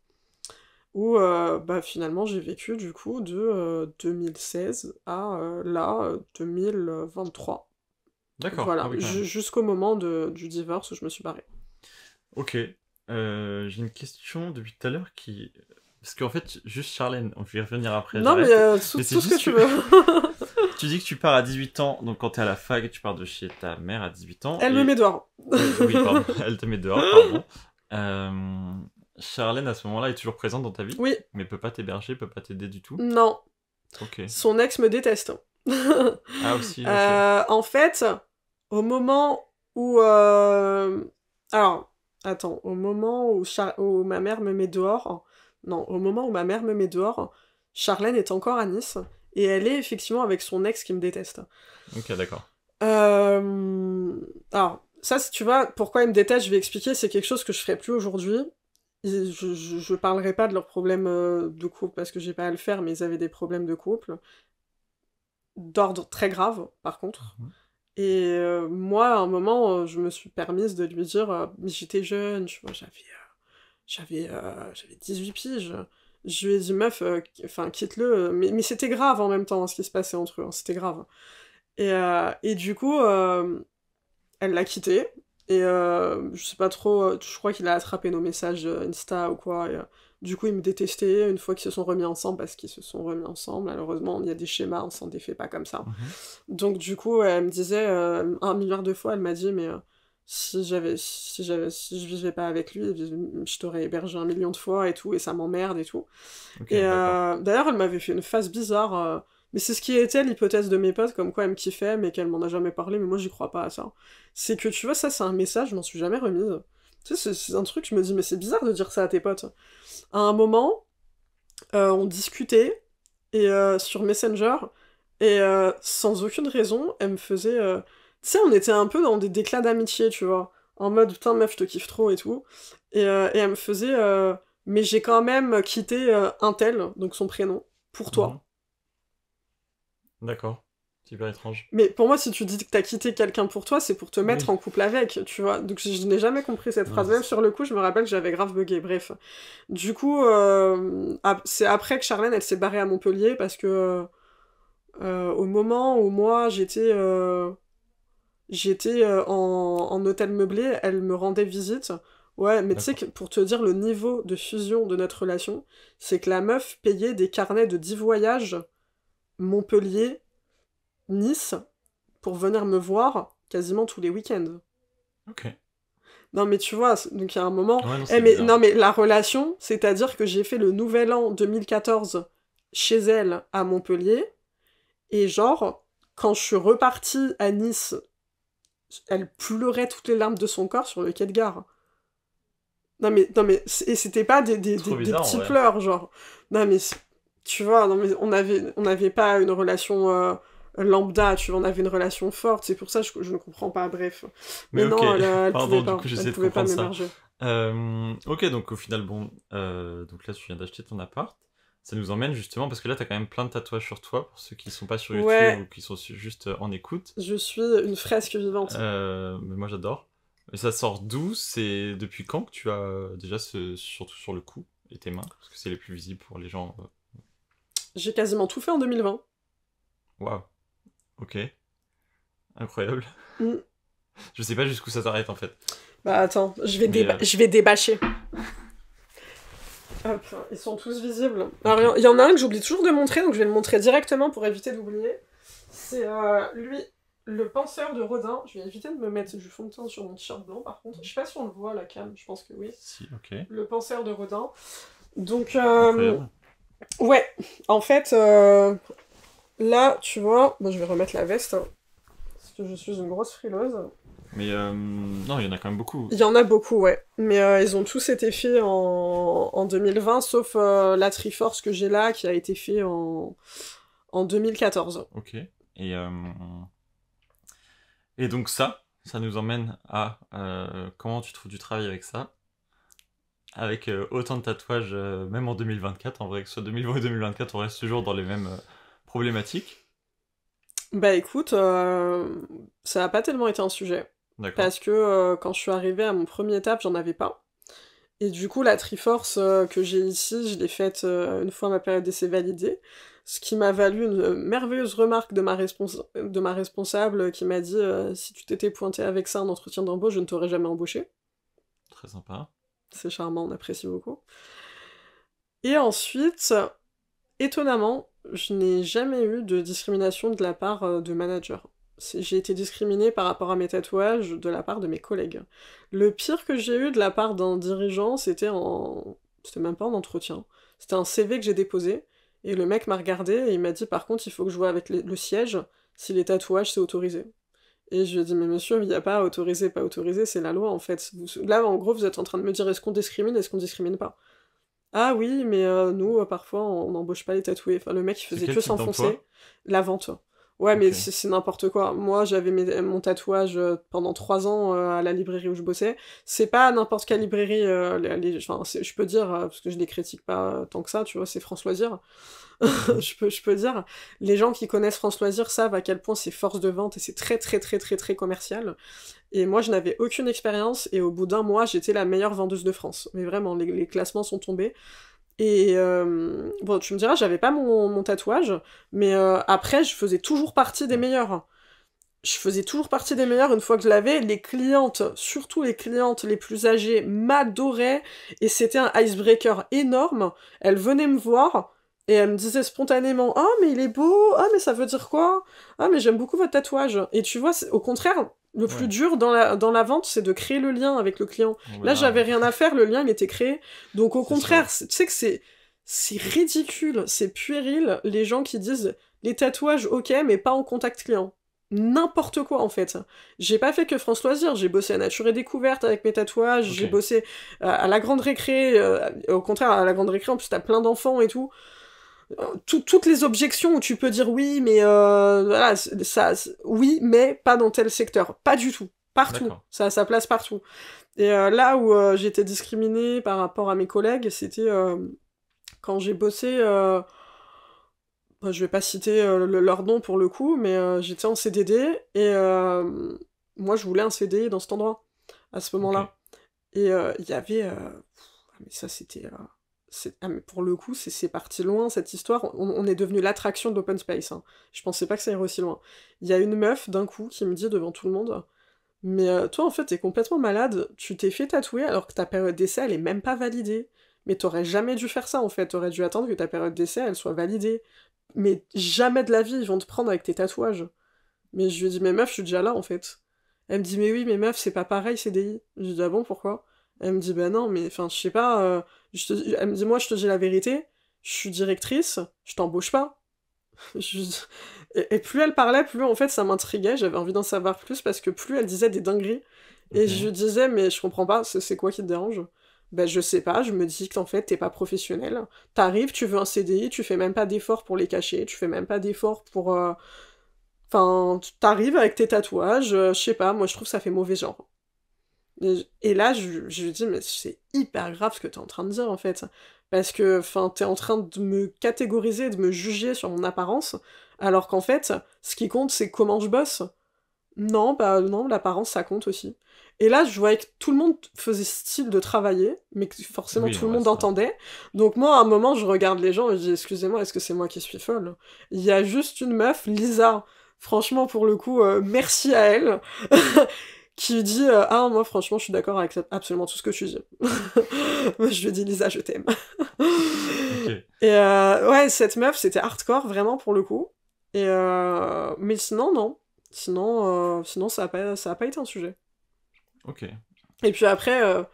Où, bah, finalement, j'ai vécu, du coup, de 2016 à, là, 2023. D'accord. Voilà, Ah oui, jusqu'au moment du divorce où je me suis barrée. Ok. J'ai une question depuis tout à l'heure qui... Parce qu'en fait, juste Charlène, on va y revenir après. Non, mais tout ce que tu veux. Tu dis que tu pars à 18 ans, donc quand t'es à la fac, tu pars de chez ta mère à 18 ans. Elle me met dehors. Oui, pardon, elle te met dehors, pardon. Charlène, à ce moment-là, est toujours présente dans ta vie, Oui, mais peut pas t'héberger, peut pas t'aider du tout. non. Ok. Son ex me déteste. Ah, aussi, ok. En fait, au moment où... Alors, attends, au moment où ma mère me met dehors... Non, au moment où ma mère me met dehors, Charlène est encore à Nice, et elle est effectivement avec son ex qui me déteste. Ok, d'accord. Alors, ça, si tu vois, pourquoi ils me détestent, je vais expliquer, c'est quelque chose que je ferai plus aujourd'hui. Je parlerai pas de leurs problèmes de couple, parce que j'ai pas à le faire, mais ils avaient des problèmes de couple. D'ordre très grave, par contre. Et moi, à un moment, je me suis permise de lui dire, mais j'étais jeune, tu vois, j'avais 18 piges. Je lui ai dit, meuf, enfin, quitte-le. Mais c'était grave en même temps, ce qui se passait entre eux, hein, c'était grave. Et du coup, elle l'a quitté. Et je sais pas trop, je crois qu'il a attrapé nos messages Insta ou quoi. Et, du coup, il me détestait une fois qu'ils se sont remis ensemble, parce qu'ils se sont remis ensemble. Malheureusement, il y a des schémas, on s'en défait pas comme ça. Donc du coup, elle me disait 1 milliard de fois, elle m'a dit, mais si je vivais pas avec lui, je t'aurais hébergé 1 million de fois et tout, et ça m'emmerde et tout. Ok, Et d'accord. d'ailleurs, elle m'avait fait une face bizarre, mais c'est ce qui était l'hypothèse de mes potes, comme quoi elle me kiffait, mais qu'elle m'en a jamais parlé, mais moi j'y crois pas à ça. C'est que tu vois, ça c'est un message, je m'en suis jamais remise. Tu sais, c'est un truc, je me dis, mais c'est bizarre de dire ça à tes potes. À un moment, on discutait, et sur Messenger, et sans aucune raison, elle me faisait... Tu sais, on était un peu dans des déclats d'amitié, tu vois. En mode, putain, meuf, je te kiffe trop et tout. Et elle me faisait... mais j'ai quand même quitté un tel, donc son prénom, pour Mhm. toi. D'accord. Super étrange. Mais pour moi, si tu dis que t'as quitté quelqu'un pour toi, c'est pour te mettre Oui. en couple avec, tu vois. Donc je n'ai jamais compris cette Ouais, phrase. Même sur le coup, je me rappelle que j'avais grave bugué. Bref. Du coup, c'est après que Charlène, elle s'est barrée à Montpellier, parce que au moment où moi, j'étais en hôtel meublé, elle me rendait visite. Ouais, mais tu sais d'accord. que pour te dire le niveau de fusion de notre relation, c'est que la meuf payait des carnets de 10 voyages Montpellier, Nice, pour venir me voir quasiment tous les week-ends. Ok. Non mais tu vois, donc il y a un moment... Ouais, non, Eh c'est mais, bizarre. non mais la relation, c'est-à-dire que j'ai fait le nouvel an 2014 chez elle à Montpellier, et genre, quand je suis repartie à Nice, elle pleurait toutes les larmes de son corps sur le quai de gare. Non mais, et c'était pas Trop des bizarre en petits vrai. pleurs, genre. Non mais, tu vois, non mais on avait pas une relation lambda, tu vois, on avait une relation forte, c'est pour ça que je ne comprends pas, bref. Mais Mais ok, non, pardon, du coup elle j'essaie de pouvait pas comprendre ça. m'héberger. Ok, donc au final, bon, donc là tu viens d'acheter ton appart. Ça nous emmène justement, parce que là t'as quand même plein de tatouages sur toi, pour ceux qui sont pas sur YouTube Ouais, ou qui sont juste en écoute. je suis une fresque vivante. Mais moi j'adore. Et ça sort d'où? C'est depuis quand que tu as déjà surtout sur le cou et tes mains? Parce que c'est les plus visibles pour les gens. J'ai quasiment tout fait en 2020. Waouh, ok, incroyable. Mm. Je sais pas jusqu'où ça s'arrête en fait. Bah attends, Mais je vais débâcher. Hop, ils sont tous visibles. ok. Alors, il y en a un que j'oublie toujours de montrer, donc je vais le montrer directement pour éviter d'oublier. C'est lui, le penseur de Rodin. Je vais éviter de me mettre du fond de teint sur mon t-shirt blanc, par contre. Je sais pas si on le voit à la cam, je pense que oui. Si, ok. Le penseur de Rodin. Donc, Incroyable. ouais, en fait, là, tu vois, moi je vais remettre la veste, hein, parce que je suis une grosse frileuse. Mais non, il y en a quand même beaucoup. Il y en a beaucoup, ouais. Mais ils ont tous été faits en 2020, sauf la Triforce que j'ai là, qui a été fait en 2014. Ok. Et, euh, et donc ça nous emmène à comment tu trouves du travail avec ça, avec autant de tatouages, même en 2024, en vrai, que ce soit 2020 ou 2024, on reste toujours dans les mêmes problématiques. Bah écoute, ça a pas tellement été un sujet. D'accord. Parce que quand je suis arrivée à mon premier étape, j'en avais pas. Et du coup, la Triforce que j'ai ici, je l'ai faite une fois ma période d'essai validée. Ce qui m'a valu une merveilleuse remarque de ma responsable qui m'a dit si tu t'étais pointé avec ça en entretien d'embauche, je ne t'aurais jamais embauché. Très sympa. C'est charmant, on apprécie beaucoup. Et ensuite, étonnamment, je n'ai jamais eu de discrimination de la part de managers. J'ai été discriminée par rapport à mes tatouages de la part de mes collègues. Le pire que j'ai eu de la part d'un dirigeant, c'était même pas en entretien. C'était un CV que j'ai déposé, et le mec m'a regardé et il m'a dit par contre il faut que je vois avec le siège si les tatouages c'est autorisé. Et je lui ai dit mais monsieur, il n'y a pas autorisé, pas autorisé, c'est la loi en fait. Là en gros vous êtes en train de me dire est-ce qu'on discrimine, est-ce qu'on discrimine pas. Ah oui, mais nous, parfois, on n'embauche pas les tatoués. Enfin, le mec, il C'est faisait quel que type s'enfoncer. d'emploi? La vente. Ouais, mais Ok. c'est n'importe quoi. Moi, j'avais mon tatouage pendant 3 ans à la librairie où je bossais. C'est pas n'importe quelle librairie, enfin, je peux dire, parce que je les critique pas tant que ça, tu vois, c'est France Loisirs. Mhm. Je peux dire, les gens qui connaissent France Loisirs savent à quel point c'est force de vente et c'est très très très très très commercial. Et moi, je n'avais aucune expérience et au bout d'un mois, j'étais la meilleure vendeuse de France. Mais vraiment, les classements sont tombés. Et bon, tu me diras, j'avais pas mon tatouage, mais après, je faisais toujours partie des Ouais. meilleurs. Je faisais toujours partie des meilleurs une fois que je l'avais. Les clientes, surtout les clientes les plus âgées, m'adoraient. Et c'était un icebreaker énorme. Elles venaient me voir et elles me disaient spontanément «Ah, mais il est beau! Ah, mais ça veut dire quoi? Ah, mais j'aime beaucoup votre tatouage!» Et tu vois, au contraire, le plus Ouais. dur dans la vente, c'est de créer le lien avec le client. Bon, bah Là, là, j'avais rien à faire, le lien, il était créé. Donc, au c'est sûr. contraire, tu sais que c'est ridicule, c'est puéril, les gens qui disent les tatouages, ok, mais pas en contact client. N'importe quoi en fait. J'ai pas fait que France Loisirs, j'ai bossé à Nature et Découverte avec mes tatouages, Ok. j'ai bossé à la Grande Récré, au contraire à la Grande Récré en plus t'as plein d'enfants et tout. Toutes les objections où tu peux dire oui mais voilà, oui mais pas dans tel secteur, pas du tout. Partout, D'accord. ça a sa place partout. Et là où j'étais discriminée par rapport à mes collègues, c'était quand j'ai bossé je vais pas citer leur nom pour le coup, mais j'étais en CDD et moi je voulais un CDI dans cet endroit à ce Ok. moment-là. Et il y avait, mais ça c'était, mais pour le coup c'est parti loin cette histoire. On est devenu l'attraction de l'open space. Hein. Je pensais pas que ça irait aussi loin. Il y a une meuf d'un coup qui me dit devant tout le monde, mais toi en fait t'es complètement malade. Tu t'es fait tatouer alors que ta période d'essai elle est même pas validée. Mais t'aurais jamais dû faire ça en fait. T'aurais dû attendre que ta période d'essai elle soit validée. Mais jamais de la vie, ils vont te prendre avec tes tatouages. Mais je lui ai dit, mais meuf, je suis déjà là, en fait. Elle me dit, mais oui, mais meuf, c'est pas pareil, CDI. Je lui ai dit, ah bon, pourquoi? Elle me dit, bah non, mais enfin, je sais pas. Elle me dit, moi, je te dis la vérité, je suis directrice, je t'embauche pas. Et plus elle parlait, plus en fait ça m'intriguait, j'avais envie d'en savoir plus parce que plus elle disait des dingueries. Et Ok. je disais, mais je comprends pas, c'est quoi qui te dérange? Ben je sais pas, je me dis qu'en fait t'es pas professionnel. T'arrives, tu veux un CDI, tu fais même pas d'efforts pour les cacher, tu fais même pas d'efforts pour... Enfin, t'arrives avec tes tatouages, je sais pas, moi je trouve que ça fait mauvais genre. Et là, je lui dis, mais c'est hyper grave ce que t'es en train de dire, en fait. Parce que, enfin, t'es en train de me catégoriser, de me juger sur mon apparence, alors qu'en fait, ce qui compte, c'est comment je bosse. Non, bah non, l'apparence, ça compte aussi. Et là, je voyais que tout le monde faisait style de travailler, mais que forcément Oui, tout le ouais, monde ça. entendait. Donc moi, à un moment, je regarde les gens et je dis, excusez-moi, est-ce que c'est moi qui suis folle? Il y a juste une meuf, Lisa, franchement, pour le coup, merci à elle, qui dit ah moi franchement je suis d'accord avec absolument tout ce que tu dis. Moi je lui dis Lisa je t'aime. Ok. Et ouais cette meuf c'était hardcore vraiment pour le coup. Et mais sinon non. Sinon ça a pas été un sujet. Ok. Et puis après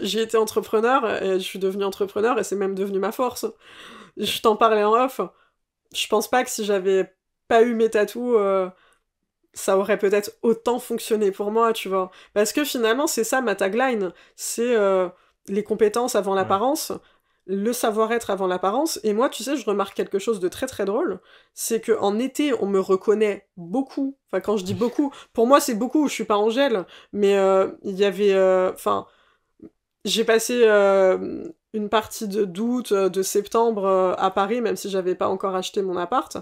j'ai été entrepreneur et je suis devenue entrepreneur et c'est même devenu ma force. Je t'en parlais en off. Je pense pas que si j'avais pas eu mes tatous ça aurait peut-être autant fonctionné pour moi, tu vois. Parce que finalement, c'est ça ma tagline. C'est les compétences avant Ouais. l'apparence, le savoir-être avant l'apparence. Et moi, tu sais, je remarque quelque chose de très très drôle. C'est que en été, on me reconnaît beaucoup. Enfin, quand je dis beaucoup, pour moi, c'est beaucoup. Je suis pas Angèle. Mais il y avait... Enfin, j'ai passé une partie d'août, de septembre à Paris, même si j'avais pas encore acheté mon appart.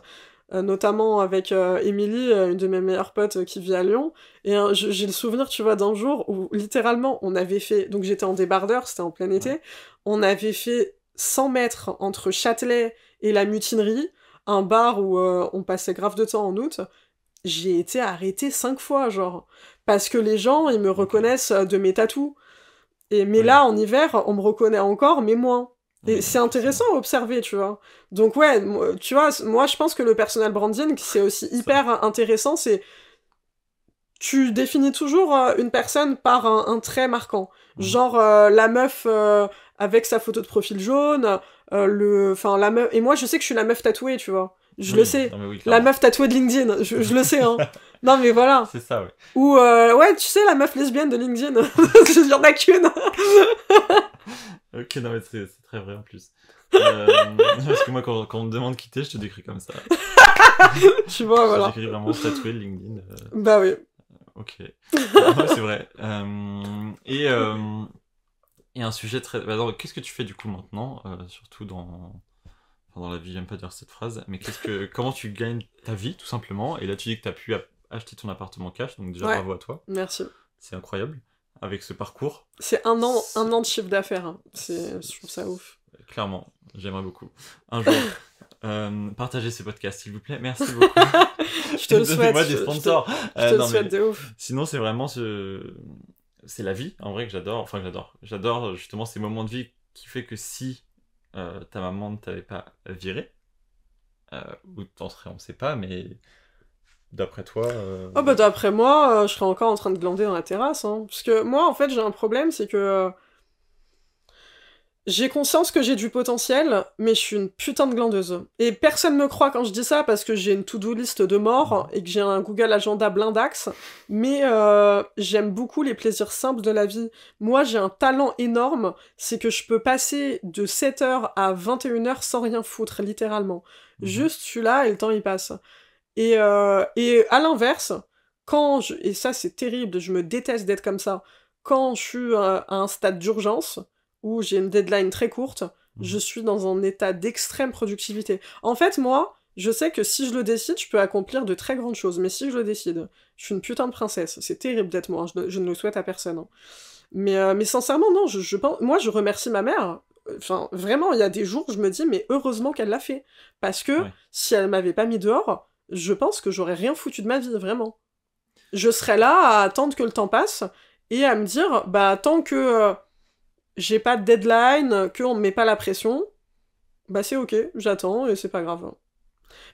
Notamment avec Émilie, une de mes meilleures potes qui vit à Lyon. Et j'ai le souvenir, tu vois, d'un jour où littéralement on avait fait, donc j'étais en débardeur, c'était en plein Ouais. été, on avait fait 100 mètres entre Châtelet et la Mutinerie, un bar où on passait grave de temps en août. J'ai été arrêtée 5 fois, genre. Parce que les gens, ils me Ok. reconnaissent de mes tatous. Mais Oui. là, en hiver, on me reconnaît encore, mais moins. Et c'est intéressant à observer, tu vois. Donc ouais, tu vois, moi je pense que le personal branding, c'est aussi hyper intéressant, c'est... Tu définis toujours une personne par un trait marquant. Genre la meuf avec sa photo de profil jaune, enfin la meuf... Et moi je sais que je suis la meuf tatouée, tu vois. Je le sais. Non, oui, la meuf tatouée de LinkedIn, je le sais, hein. Non mais voilà. C'est ça, ouais. Ou ouais, tu sais, la meuf lesbienne de LinkedIn. Il y en a qu'une. Ok, non mais c'est très vrai en plus. Parce que moi quand on me demande quitter, je te décris comme ça. Tu vois, voilà. Je décris vraiment tatoué LinkedIn. Bah oui. Ok. Ouais, c'est vrai. Et un sujet très... alors, qu'est-ce que tu fais du coup maintenant, surtout dans la vie, j'aime pas dire cette phrase, mais comment tu gagnes ta vie tout simplement. Et là tu dis que tu as pu acheter ton appartement cash, donc déjà bravo à toi. Merci. C'est incroyable, avec ce parcours. C'est un an de chiffre d'affaires, hein. Je trouve ça ouf. Clairement, j'aimerais beaucoup. Un jour, partagez ce podcast s'il vous plaît, merci beaucoup. Je te le souhaite. Donnez-moi des sponsors. Je te le souhaite de ouf. Sinon c'est vraiment c'est la vie, en vrai, que j'adore. Enfin, que j'adore. J'adore justement ces moments de vie qui fait que si ta maman ne t'avait pas viré, où t'en serais, on sait pas, mais d'après toi... Oh bah d'après moi, je serais encore en train de glander dans la terrasse, hein. Parce que moi, en fait, j'ai un problème, c'est que j'ai conscience que j'ai du potentiel, mais je suis une putain de glandeuse. Et personne me croit quand je dis ça, parce que j'ai une to-do list de mort, et que j'ai un Google Agenda blindax, mais j'aime beaucoup les plaisirs simples de la vie. Moi, j'ai un talent énorme, c'est que je peux passer de 7h à 21h sans rien foutre, littéralement. Juste, je suis là, et le temps, il passe. Et à l'inverse, et ça c'est terrible, je me déteste d'être comme ça, quand je suis à un stade d'urgence, où j'ai une deadline très courte, je suis dans un état d'extrême productivité. En fait, moi, je sais que si je le décide, je peux accomplir de très grandes choses, mais si je le décide, je suis une putain de princesse. C'est terrible d'être moi, je ne le souhaite à personne, hein. Mais sincèrement, non, moi je remercie ma mère. Enfin, vraiment, il y a des jours où je me dis, mais heureusement qu'elle l'a fait. Parce que si elle m'avait pas mis dehors, je pense que j'aurais rien foutu de ma vie, vraiment. Je serais là à attendre que le temps passe et à me dire, bah, tant que j'ai pas de deadline, qu'on me met pas la pression, bah c'est ok, j'attends et c'est pas grave.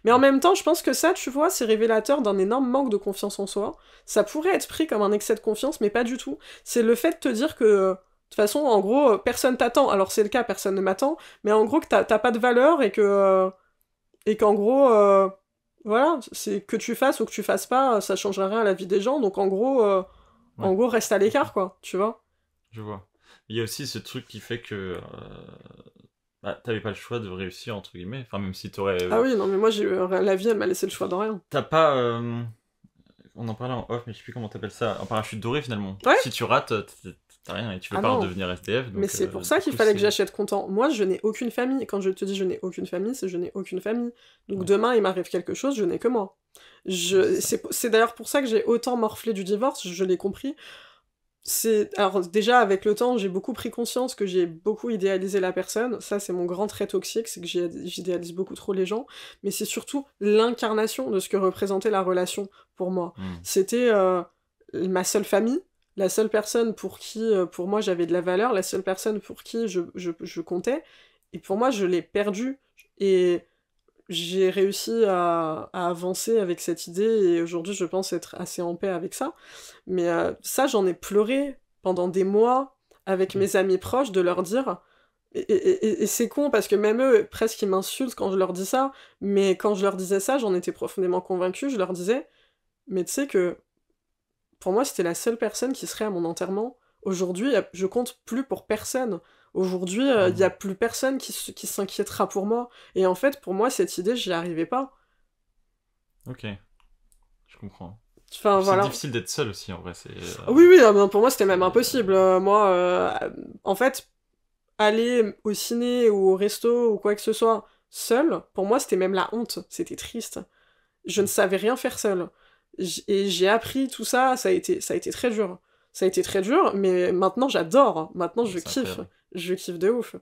Mais en même temps, je pense que ça, tu vois, c'est révélateur d'un énorme manque de confiance en soi. Ça pourrait être pris comme un excès de confiance, mais pas du tout. C'est le fait de te dire que, de toute façon, en gros, personne t'attend. Alors c'est le cas, personne ne m'attend, mais en gros que t'as pas de valeur et qu'en gros, voilà, c'est que tu fasses ou que tu fasses pas, ça changera rien à la vie des gens. Donc en gros, reste à l'écart, quoi, tu vois. Je vois. Il y a aussi ce truc qui fait que t'avais pas le choix de réussir, entre guillemets. Enfin, même si t'aurais... Ah oui, non, mais moi, la vie, elle m'a laissé le choix de rien. T'as pas... on en parlait en off, mais je sais plus comment t'appelles ça. Un parachute doré, finalement. Ouais. Si tu rates, t'as rien et tu veux pas redevenir SDF. Donc, mais c'est pour ça qu'il fallait que j'achète content. Moi, je n'ai aucune famille. Quand je te dis je n'ai aucune famille, c'est je n'ai aucune famille. Donc demain, il m'arrive quelque chose, je n'ai que moi. C'est d'ailleurs pour ça que j'ai autant morflé du divorce, je l'ai compris. Alors déjà, avec le temps, j'ai beaucoup pris conscience que j'ai beaucoup idéalisé la personne. Ça, c'est mon grand trait toxique, c'est que j'idéalise beaucoup trop les gens. Mais c'est surtout l'incarnation de ce que représentait la relation pour moi. C'était ma seule famille, la seule personne pour qui, pour moi, j'avais de la valeur, la seule personne pour qui je comptais. Et pour moi, je l'ai perdue. Et j'ai réussi à avancer avec cette idée, et aujourd'hui, je pense être assez en paix avec ça. Mais ça, j'en ai pleuré pendant des mois avec mes amis proches, de leur dire... Et c'est con, parce que même eux, presque, ils m'insultent quand je leur dis ça, mais quand je leur disais ça, j'en étais profondément convaincue, je leur disais, mais tu sais que, pour moi, c'était la seule personne qui serait à mon enterrement. Aujourd'hui, je compte plus pour personne. Aujourd'hui, il n'y a plus personne qui s'inquiétera pour moi. Et en fait, pour moi, cette idée, j'y arrivais pas. Ok, je comprends. Enfin, voilà. C'est difficile d'être seul aussi, en vrai. Oui, pour moi, c'était même impossible. Moi, en fait, aller au ciné ou au resto ou quoi que ce soit seul, pour moi, c'était même la honte. C'était triste. Je ne savais rien faire seul. Et j'ai appris tout ça, ça a été très dur. Ça a été très dur, mais maintenant, j'adore. Maintenant, je kiffe. Je kiffe de ouf.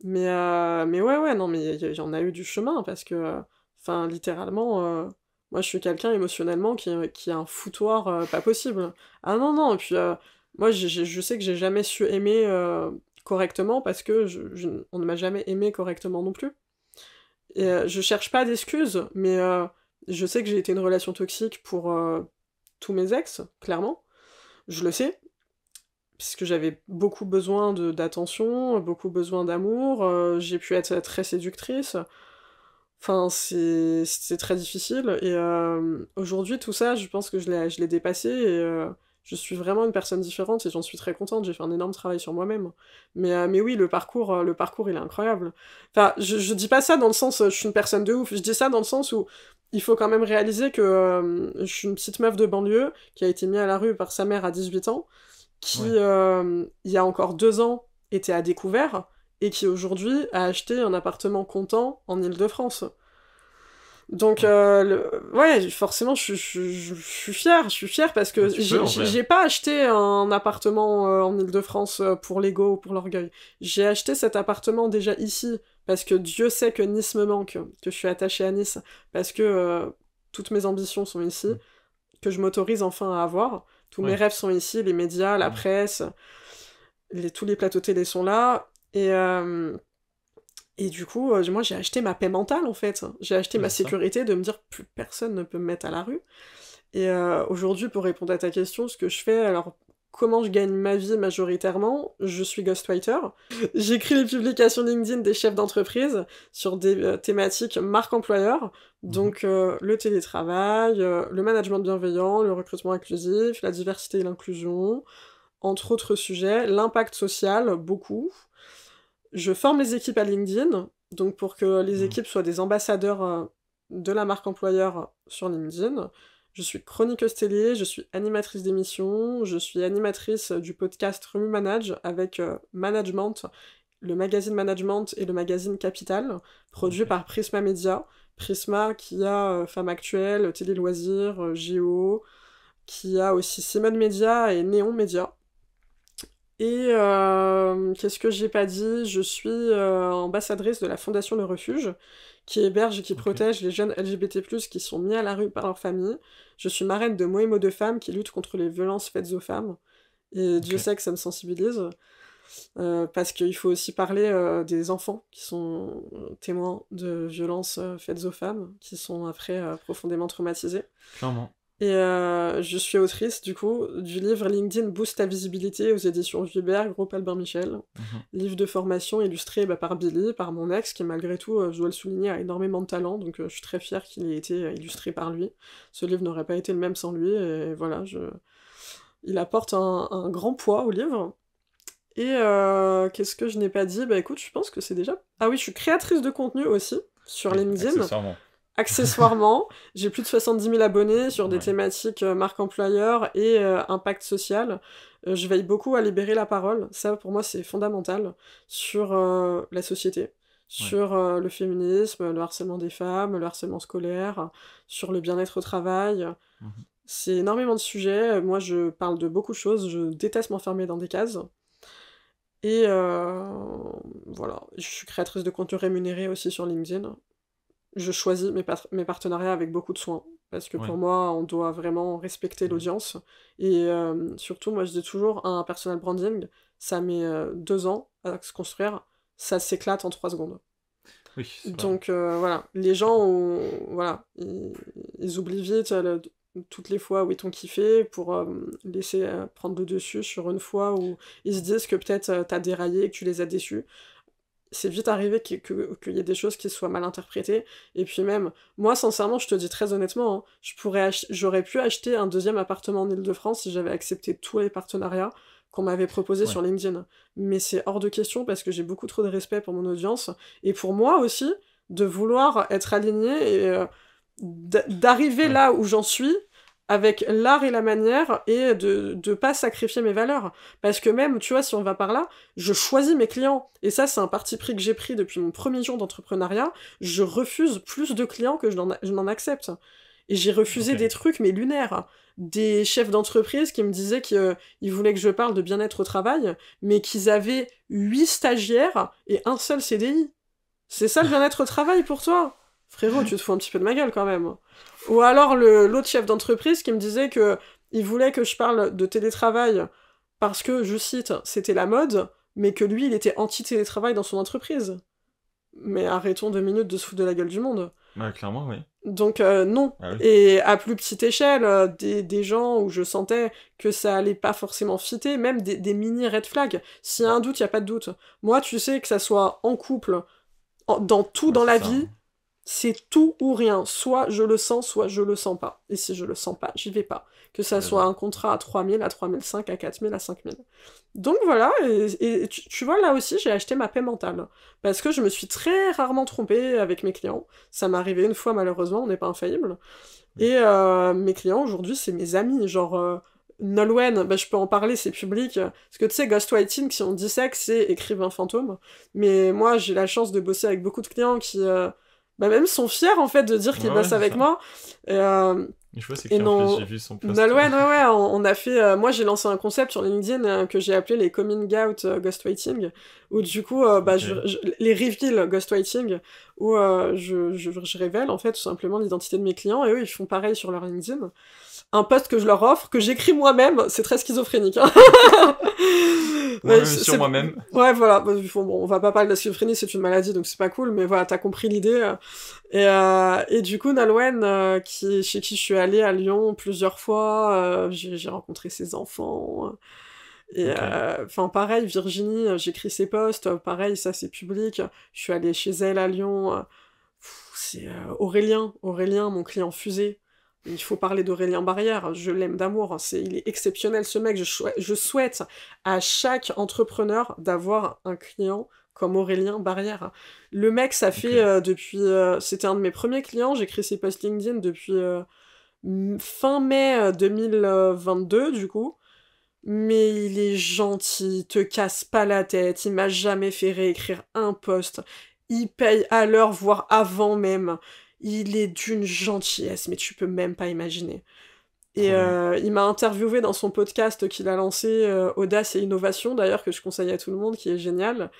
Mais ouais, non, mais il y en a eu du chemin, parce que, enfin, littéralement, moi, je suis quelqu'un émotionnellement qui a un foutoir pas possible. Ah non, et puis, moi, je sais que j'ai jamais su aimer correctement parce que on ne m'a jamais aimé correctement non plus. Et je cherche pas d'excuses, mais je sais que j'ai été une relation toxique pour tous mes ex, clairement. Je le sais, puisque j'avais beaucoup besoin d'attention, beaucoup besoin d'amour, j'ai pu être très séductrice. Enfin, c'est très difficile, et aujourd'hui, tout ça, je pense que je l'ai dépassé, et je suis vraiment une personne différente, et j'en suis très contente, j'ai fait un énorme travail sur moi-même. Mais oui, le parcours, il est incroyable. Enfin, je dis pas ça dans le sens, je suis une personne de ouf, je dis ça dans le sens où il faut quand même réaliser que je suis une petite meuf de banlieue, qui a été mise à la rue par sa mère à 18 ans, qui, il y a encore 2 ans, était à découvert, et qui aujourd'hui a acheté un appartement comptant en Île-de-France. Donc, ouais, forcément, je suis fière parce que j'ai pas acheté un appartement en Île-de-France pour l'ego ou pour l'orgueil. J'ai acheté cet appartement déjà ici parce que Dieu sait que Nice me manque, que je suis attachée à Nice, parce que toutes mes ambitions sont ici, que je m'autorise enfin à avoir. Tous mes rêves sont ici, les médias, la presse, tous les plateaux télé sont là, et du coup, moi j'ai acheté ma paix mentale en fait. J'ai acheté ma sécurité de me dire plus personne ne peut me mettre à la rue. Et aujourd'hui, pour répondre à ta question, ce que je fais, alors comment je gagne ma vie majoritairement, je suis ghostwriter. J'écris les publications LinkedIn des chefs d'entreprise sur des thématiques marque employeur, donc le télétravail, le management bienveillant, le recrutement inclusif, la diversité et l'inclusion, entre autres sujets, l'impact social, beaucoup. Je forme les équipes à LinkedIn, donc pour que les équipes soient des ambassadeurs de la marque employeur sur LinkedIn. Je suis chroniqueuse télé, je suis animatrice d'émissions, je suis animatrice du podcast Remue Manage avec Management, le magazine Management et le magazine Capital, produit par Prisma Media. Prisma qui a Femme Actuelle, Télé Loisirs, Géo, qui a aussi Simone Media et Néon Media. Et qu'est-ce que j'ai pas dit ? Je suis ambassadrice de la Fondation Le Refuge, qui héberge et qui protège les jeunes LGBT+, qui sont mis à la rue par leur famille. Je suis marraine de Mots et Mots de Femmes, qui lutte contre les violences faites aux femmes. Et Dieu sait que ça me sensibilise. Parce qu'il faut aussi parler des enfants qui sont témoins de violences faites aux femmes, qui sont après profondément traumatisés. Clairement. Et je suis autrice, du coup, du livre LinkedIn Boost ta visibilité aux éditions Vuibert, Groupe Albin Michel. Livre de formation illustré par Billy, par mon ex, qui malgré tout, je dois le souligner, a énormément de talent, donc je suis très fière qu'il ait été illustré par lui. Ce livre n'aurait pas été le même sans lui, et voilà, il apporte un grand poids au livre. Et qu'est-ce que je n'ai pas dit ? Bah écoute, je pense que c'est déjà... Ah oui, je suis créatrice de contenu aussi, sur LinkedIn. Accessoirement, j'ai plus de 70 000 abonnés sur des thématiques marque employeur et impact social. Je veille beaucoup à libérer la parole, ça pour moi c'est fondamental, sur la société, sur le féminisme, le harcèlement des femmes, le harcèlement scolaire, sur le bien-être au travail. C'est énormément de sujets, moi je parle de beaucoup de choses, je déteste m'enfermer dans des cases. Et voilà, je suis créatrice de contenu rémunéré aussi sur LinkedIn. Je choisis mes partenariats avec beaucoup de soin, parce que pour moi, on doit vraiment respecter l'audience. Et surtout, moi je dis toujours, un personal branding, ça met 2 ans à se construire, ça s'éclate en 3 secondes. Oui, donc voilà, les gens, ils oublient vite toutes les fois où ils t'ont kiffé pour laisser prendre le dessus sur une fois où ils se disent que peut-être t'as déraillé et que tu les as déçus. C'est vite arrivé qu'il y ait des choses qui soient mal interprétées, et puis même, moi sincèrement, je te dis très honnêtement, hein, j'aurais pu acheter un 2e appartement en Île-de-France si j'avais accepté tous les partenariats qu'on m'avait proposés sur LinkedIn. Mais c'est hors de question parce que j'ai beaucoup trop de respect pour mon audience, et pour moi aussi, de vouloir être alignée et d'arriver là où j'en suis, avec l'art et la manière, et de pas sacrifier mes valeurs. Parce que même, tu vois, si on va par là, je choisis mes clients. Et ça, c'est un parti pris que j'ai pris depuis mon premier jour d'entrepreneuriat. Je refuse plus de clients que je n'en accepte. Et j'ai refusé des trucs, mais lunaires. Des chefs d'entreprise qui me disaient qu'ils voulaient que je parle de bien-être au travail, mais qu'ils avaient 8 stagiaires et un seul CDI. C'est ça le bien-être au travail pour toi ? Frérot, tu te fous un petit peu de ma gueule quand même. Ou alors l'autre chef d'entreprise qui me disait que il voulait que je parle de télétravail parce que, je cite, c'était la mode, mais que lui, il était anti-télétravail dans son entreprise. Mais arrêtons 2 minutes de se foutre de la gueule du monde. Ouais, clairement, oui. Donc non. Ah oui. Et à plus petite échelle, des gens où je sentais que ça allait pas forcément fitter, même des mini red flags. S'il y a un doute, il y a pas de doute. Moi, tu sais, que ça soit en couple, dans tout Ouais, dans c'est la ça, vie, hein. c'est tout ou rien. Soit je le sens, soit je le sens pas. Et si je le sens pas, j'y vais pas. Que T'as ça soit raison. un contrat à 3000, à 3005, à 4000, à 5000. Donc voilà, et tu vois, là aussi, j'ai acheté ma paix mentale. Parce que je me suis très rarement trompée avec mes clients. Ça m'est arrivé une fois, malheureusement, on n'est pas infaillible. Oui. Et mes clients, aujourd'hui, c'est mes amis. Genre, Nolwenn, bah, je peux en parler, c'est public. Parce que tu sais, ghostwriting, si on dit ça, que c'est écrivain fantôme. Mais moi, j'ai la chance de bosser avec beaucoup de clients qui, bah, même sont fiers, en fait, de dire qu'ils Ouais, ouais, bossent c'est avec ça. moi. Et, Et je vois, c'est et que en plus, non, j'ai vu son post. Nolwenn, ouais, on a fait... moi, j'ai lancé un concept sur LinkedIn que j'ai appelé les coming out ghostwriting, où du coup, bah, Ok. les reveal ghostwriting, où je révèle, en fait, tout simplement l'identité de mes clients, et eux, ils font pareil sur leur LinkedIn. Un post que je leur offre, que j'écris moi-même, c'est très schizophrénique. Hein. Ouais, Moi-même sur moi-même. ouais, voilà. Bon, on va pas parler de la schizophrénie, c'est une maladie, donc c'est pas cool, mais voilà, t'as compris l'idée. Et du coup, Nolwenn, chez qui je suis allée à Lyon plusieurs fois, j'ai rencontré ses enfants. Et Ok. enfin, pareil, Virginie, j'écris ses posts, pareil, ça c'est public. Je suis allée chez elle à Lyon. C'est Aurélien, mon client fusée. Il faut parler d'Aurélien Barrière, je l'aime d'amour, il est exceptionnel ce mec, je souhaite à chaque entrepreneur d'avoir un client comme Aurélien Barrière. Le mec, ça fait Ok. depuis... c'était un de mes premiers clients, j'écris ses posts LinkedIn depuis fin mai 2022 du coup, mais il est gentil, il te casse pas la tête, il m'a jamais fait réécrire un post, il paye à l'heure, voire avant même. Il est d'une gentillesse, mais tu peux même pas imaginer. Et Trop bien. il m'a interviewé dans son podcast qu'il a lancé, Audace et Innovation, d'ailleurs, que je conseille à tout le monde, qui est génial.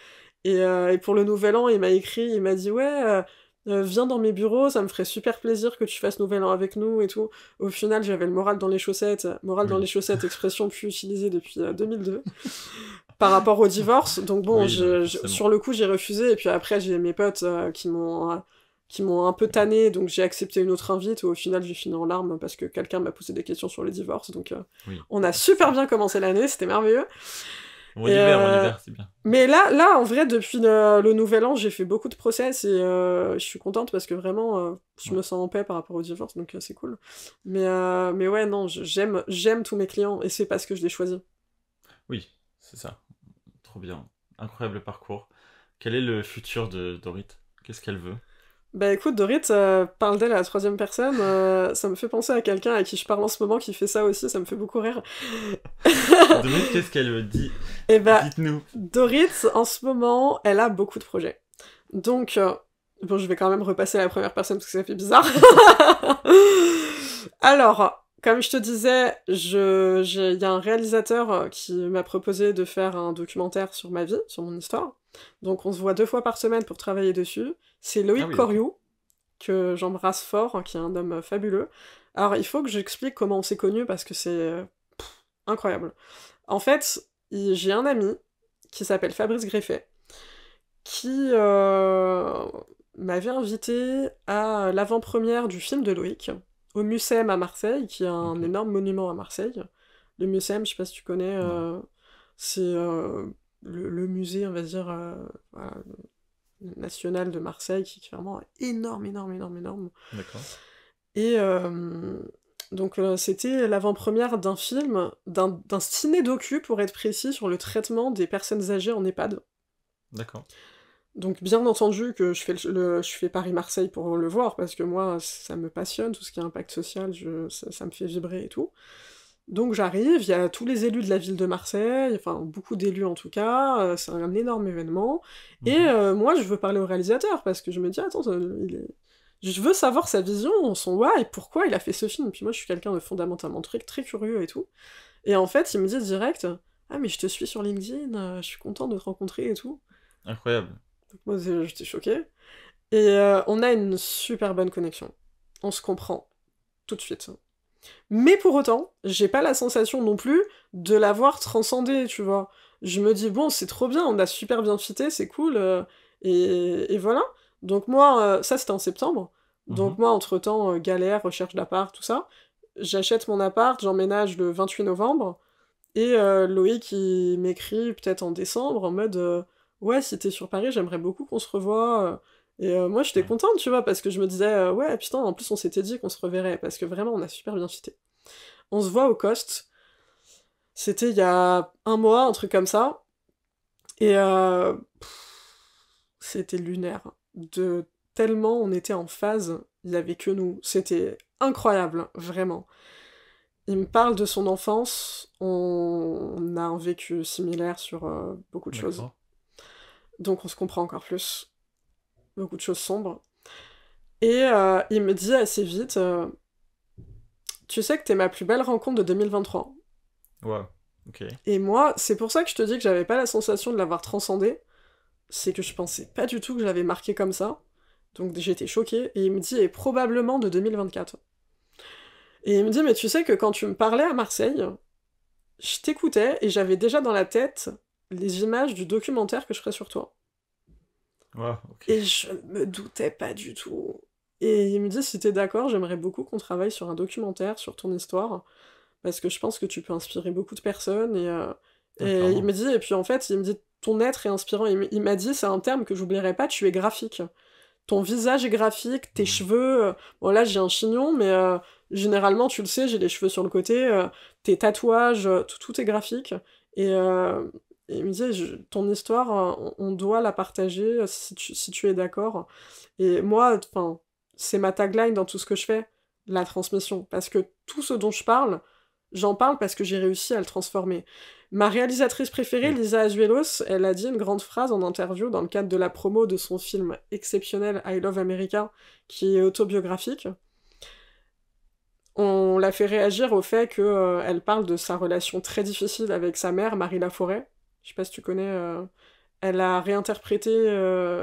Et pour le nouvel an, il m'a écrit, il m'a dit ouais, viens dans mes bureaux, ça me ferait super plaisir que tu fasses nouvel an avec nous et tout. Au final, j'avais le moral dans les chaussettes. Moral dans les Oui. chaussettes, expression plus utilisée depuis 2002 par rapport au divorce. Donc bon, Oui, non, mais forcément. sur le coup, j'ai refusé. Et puis après, j'ai mes potes qui m'ont un peu Oui. tanné, donc j'ai accepté une autre invite. Où au final, j'ai fini en larmes parce que quelqu'un m'a posé des questions sur le divorce. Donc Oui. on a Ah, c'est super ça. bien commencé l'année, c'était merveilleux. Et On libère, c'est bien. mais là, en vrai, depuis le nouvel an, j'ai fait beaucoup de process et je suis contente parce que vraiment, je Ouais. me sens en paix par rapport au divorce, donc c'est cool. Mais ouais, non, j'aime tous mes clients et c'est parce que je les choisis. Oui, c'est ça. Trop bien. Incroyable parcours. Quel est le futur de Dorit? Qu'est-ce qu'elle veut? Bah écoute, Dorit, parle d'elle à la troisième personne, ça me fait penser à quelqu'un à qui je parle en ce moment qui fait ça aussi, ça me fait beaucoup rire. Dorit, qu'est-ce qu'elle veut? Et bah, Dites-nous. Dorit, en ce moment, elle a beaucoup de projets. Donc, bon, je vais quand même repasser à la première personne parce que ça fait bizarre. Alors, comme je te disais, il y a un réalisateur qui m'a proposé de faire un documentaire sur ma vie, sur mon histoire. Donc on se voit 2 fois par semaine pour travailler dessus. C'est Ah Loïc oui, ok. Coriou, que j'embrasse fort, qui est un homme fabuleux. Alors il faut que j'explique comment on s'est connus parce que c'est incroyable. En fait, j'ai un ami qui s'appelle Fabrice Greffet, qui m'avait invité à l'avant-première du film de Loïc, au Mucem à Marseille, qui est un Ok. énorme monument à Marseille. Le Mucem, je sais pas si tu connais, Non. c'est le musée, on va dire, voilà, national de Marseille, qui est vraiment énorme, énorme, énorme, énorme. D'accord. Et donc c'était l'avant-première d'un film, d'un ciné-docu pour être précis, sur le traitement des personnes âgées en EHPAD. D'accord. Donc bien entendu que je fais Paris-Marseille pour le voir, parce que moi, ça me passionne, tout ce qui est impact social, ça me fait vibrer et tout. Donc j'arrive, il y a tous les élus de la ville de Marseille, enfin beaucoup d'élus en tout cas, c'est un énorme événement. Et Mhm. moi, je veux parler au réalisateur, parce que je me dis, attends, je veux savoir sa vision, son why, pourquoi il a fait ce film. Puis moi, je suis quelqu'un de fondamentalement très, très curieux et tout. Et en fait, il me dit direct, ah mais je te suis sur LinkedIn, je suis content de te rencontrer et tout. Incroyable. Donc moi, j'étais choquée. Et on a une super bonne connexion. On se comprend tout de suite. Mais pour autant, j'ai pas la sensation non plus de l'avoir transcendé, tu vois. je me dis, bon, c'est trop bien, on a super bien fité, c'est cool, et voilà. Donc moi, ça c'était en septembre, donc moi, entre-temps, galère, recherche d'appart, tout ça, j'achète mon appart, j'emménage le 28 novembre, et Loïc, il m'écrit peut-être en décembre, en mode, ouais, si t'es sur Paris, j'aimerais beaucoup qu'on se revoie, et moi, j'étais Ouais. contente, tu vois, parce que je me disais, ouais, putain, en plus, on s'était dit qu'on se reverrait, parce que vraiment, on a super bien fité. On se voit au Cost, c'était il y a un mois, un truc comme ça, et c'était lunaire. De tellement on était en phase, il y avait que nous. C'était incroyable, vraiment. Il me parle de son enfance, on a un vécu similaire sur beaucoup de choses. D'accord. Donc on se comprend encore plus. Beaucoup de choses sombres. Et il me dit assez vite, tu sais que t'es ma plus belle rencontre de 2023. Wow. Ok. Et moi, c'est pour ça que je te dis que j'avais pas la sensation de l'avoir transcendé. C'est que je pensais pas du tout que je l'avais marqué comme ça. Donc j'étais choquée. Et il me dit, et probablement de 2024. Et il me dit, mais tu sais que quand tu me parlais à Marseille, je t'écoutais et j'avais déjà dans la tête les images du documentaire que je ferais sur toi. Wow. Ok. Et je me doutais pas du tout. Et il me dit, si t'es d'accord, j'aimerais beaucoup qu'on travaille sur un documentaire sur ton histoire, parce que je pense que tu peux inspirer beaucoup de personnes. Ouais, Et il clairement. me dit, et puis en fait, il me dit, ton être est inspirant. Il m'a dit, c'est un terme que j'oublierai pas, tu es graphique. Ton visage est graphique, tes Mhm. cheveux... bon là j'ai un chignon, mais généralement tu le sais, j'ai les cheveux sur le côté, tes tatouages, tout est graphique. Et, et il me dit, ton histoire, on doit la partager si tu es d'accord. Et moi, enfin, c'est ma tagline dans tout ce que je fais, la transmission. Parce que tout ce dont je parle, j'en parle parce que j'ai réussi à le transformer. Ma réalisatrice préférée, Ok. Lisa Azuelos, elle a dit une grande phrase en interview dans le cadre de la promo de son film exceptionnel I Love America, qui est autobiographique. On l'a fait réagir au fait qu'elle parle de sa relation très difficile avec sa mère, Marie Laforêt. Je sais pas si tu connais. Elle a réinterprété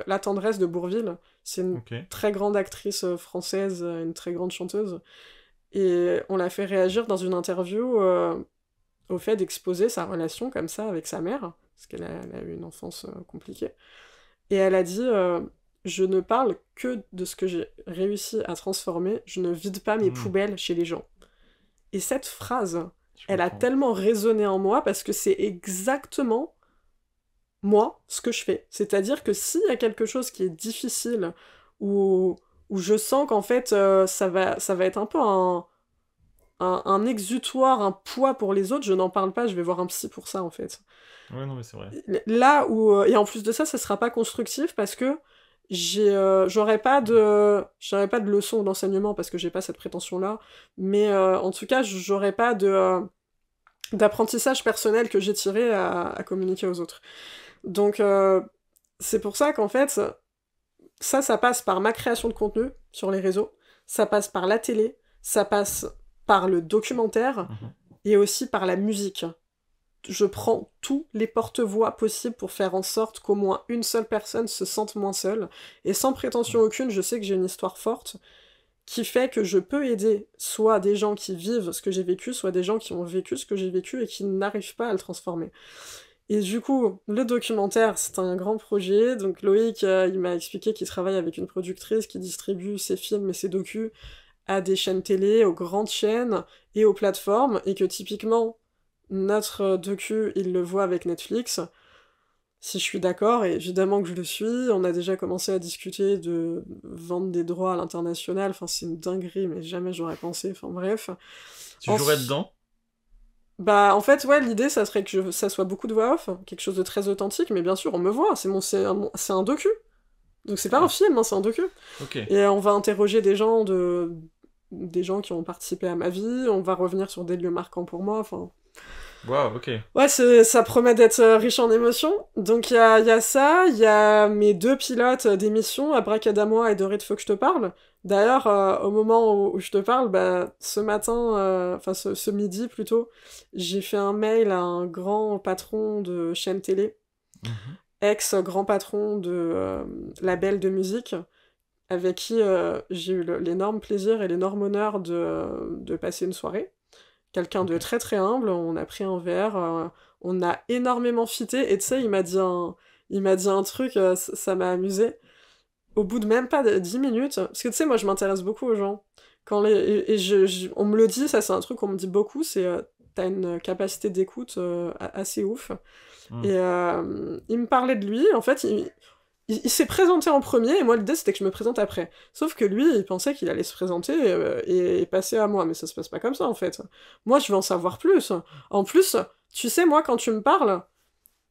La tendresse de Bourvil. C'est une Ok. très grande actrice française, une très grande chanteuse. Et on l'a fait réagir dans une interview au fait d'exposer sa relation comme ça avec sa mère, parce elle a eu une enfance compliquée. Et elle a dit je ne parle que de ce que j'ai réussi à transformer, je ne vide pas mes Hmm. poubelles chez les gens. Et cette phrase, Je elle a comprends. tellement résonné en moi parce que c'est exactement moi ce que je fais. C'est-à-dire que s'il y a quelque chose qui est difficile ou où je sens qu'en fait ça va être un peu un exutoire, un poids pour les autres, je n'en parle pas, je vais voir un psy pour ça en fait. Ouais, non, mais c'est vrai. Là où et en plus de ça, ça sera pas constructif parce que j'aurais pas de leçon d'enseignement parce que j'ai pas cette prétention là, mais en tout cas j'aurais pas de d'apprentissage personnel que j'ai tiré à communiquer aux autres. Donc c'est pour ça qu'en fait ça passe par ma création de contenu sur les réseaux, ça passe par la télé, ça passe par le documentaire Mhm. et aussi par la musique. Je prends tous les porte-voix possibles pour faire en sorte qu'au moins une seule personne se sente moins seule. Et sans prétention Ouais. aucune, je sais que j'ai une histoire forte qui fait que je peux aider soit des gens qui vivent ce que j'ai vécu, soit des gens qui ont vécu ce que j'ai vécu et qui n'arrivent pas à le transformer. Et du coup, le documentaire, c'est un grand projet. Donc Loïc, il m'a expliqué qu'il travaille avec une productrice qui distribue ses films et ses docus à des chaînes télé, aux grandes chaînes et aux plateformes, et que typiquement, notre docu, il le voit avec Netflix. Si je suis d'accord, et évidemment que je le suis, on a déjà commencé à discuter de vendre des droits à l'international, enfin c'est une dinguerie, mais jamais j'aurais pensé, enfin bref. Tu jouerais dedans? Bah en fait, ouais, l'idée, ça serait que ça soit beaucoup de voix off, quelque chose de très authentique, mais bien sûr, on me voit, c'est un docu. Donc c'est pas un Ah, film, hein, c'est un docu. ok. Et on va interroger des gens qui ont participé à ma vie, on va revenir sur des lieux marquants pour moi, enfin... Wow, ok. Ouais, ça promet d'être riche en émotions. Donc il y a ça, il y a mes deux pilotes d'émissions, Abracadamois et Doré Faut que je te parle. D'ailleurs, au moment où je te parle, bah, ce matin, enfin ce midi plutôt, j'ai fait un mail à un grand patron de chaîne télé, Mhm. ex-grand patron de label de musique, avec qui j'ai eu l'énorme plaisir et l'énorme honneur de passer une soirée, quelqu'un de Ok. très très humble, on a pris un verre, on a énormément fité, et tu sais, il m'a dit un truc, ça m'a amusé. Au bout de même pas 10 minutes, parce que tu sais, moi je m'intéresse beaucoup aux gens. On me le dit, ça c'est un truc qu'on me dit beaucoup, c'est t'as une capacité d'écoute assez ouf. Hmm. Et il me parlait de lui, en fait, il s'est présenté en premier, et moi l'idée c'était que je me présente après. Sauf que lui, il pensait qu'il allait se présenter et passer à moi, mais ça se passe pas comme ça en fait. Moi je veux en savoir plus. En plus, tu sais, moi quand tu me parles,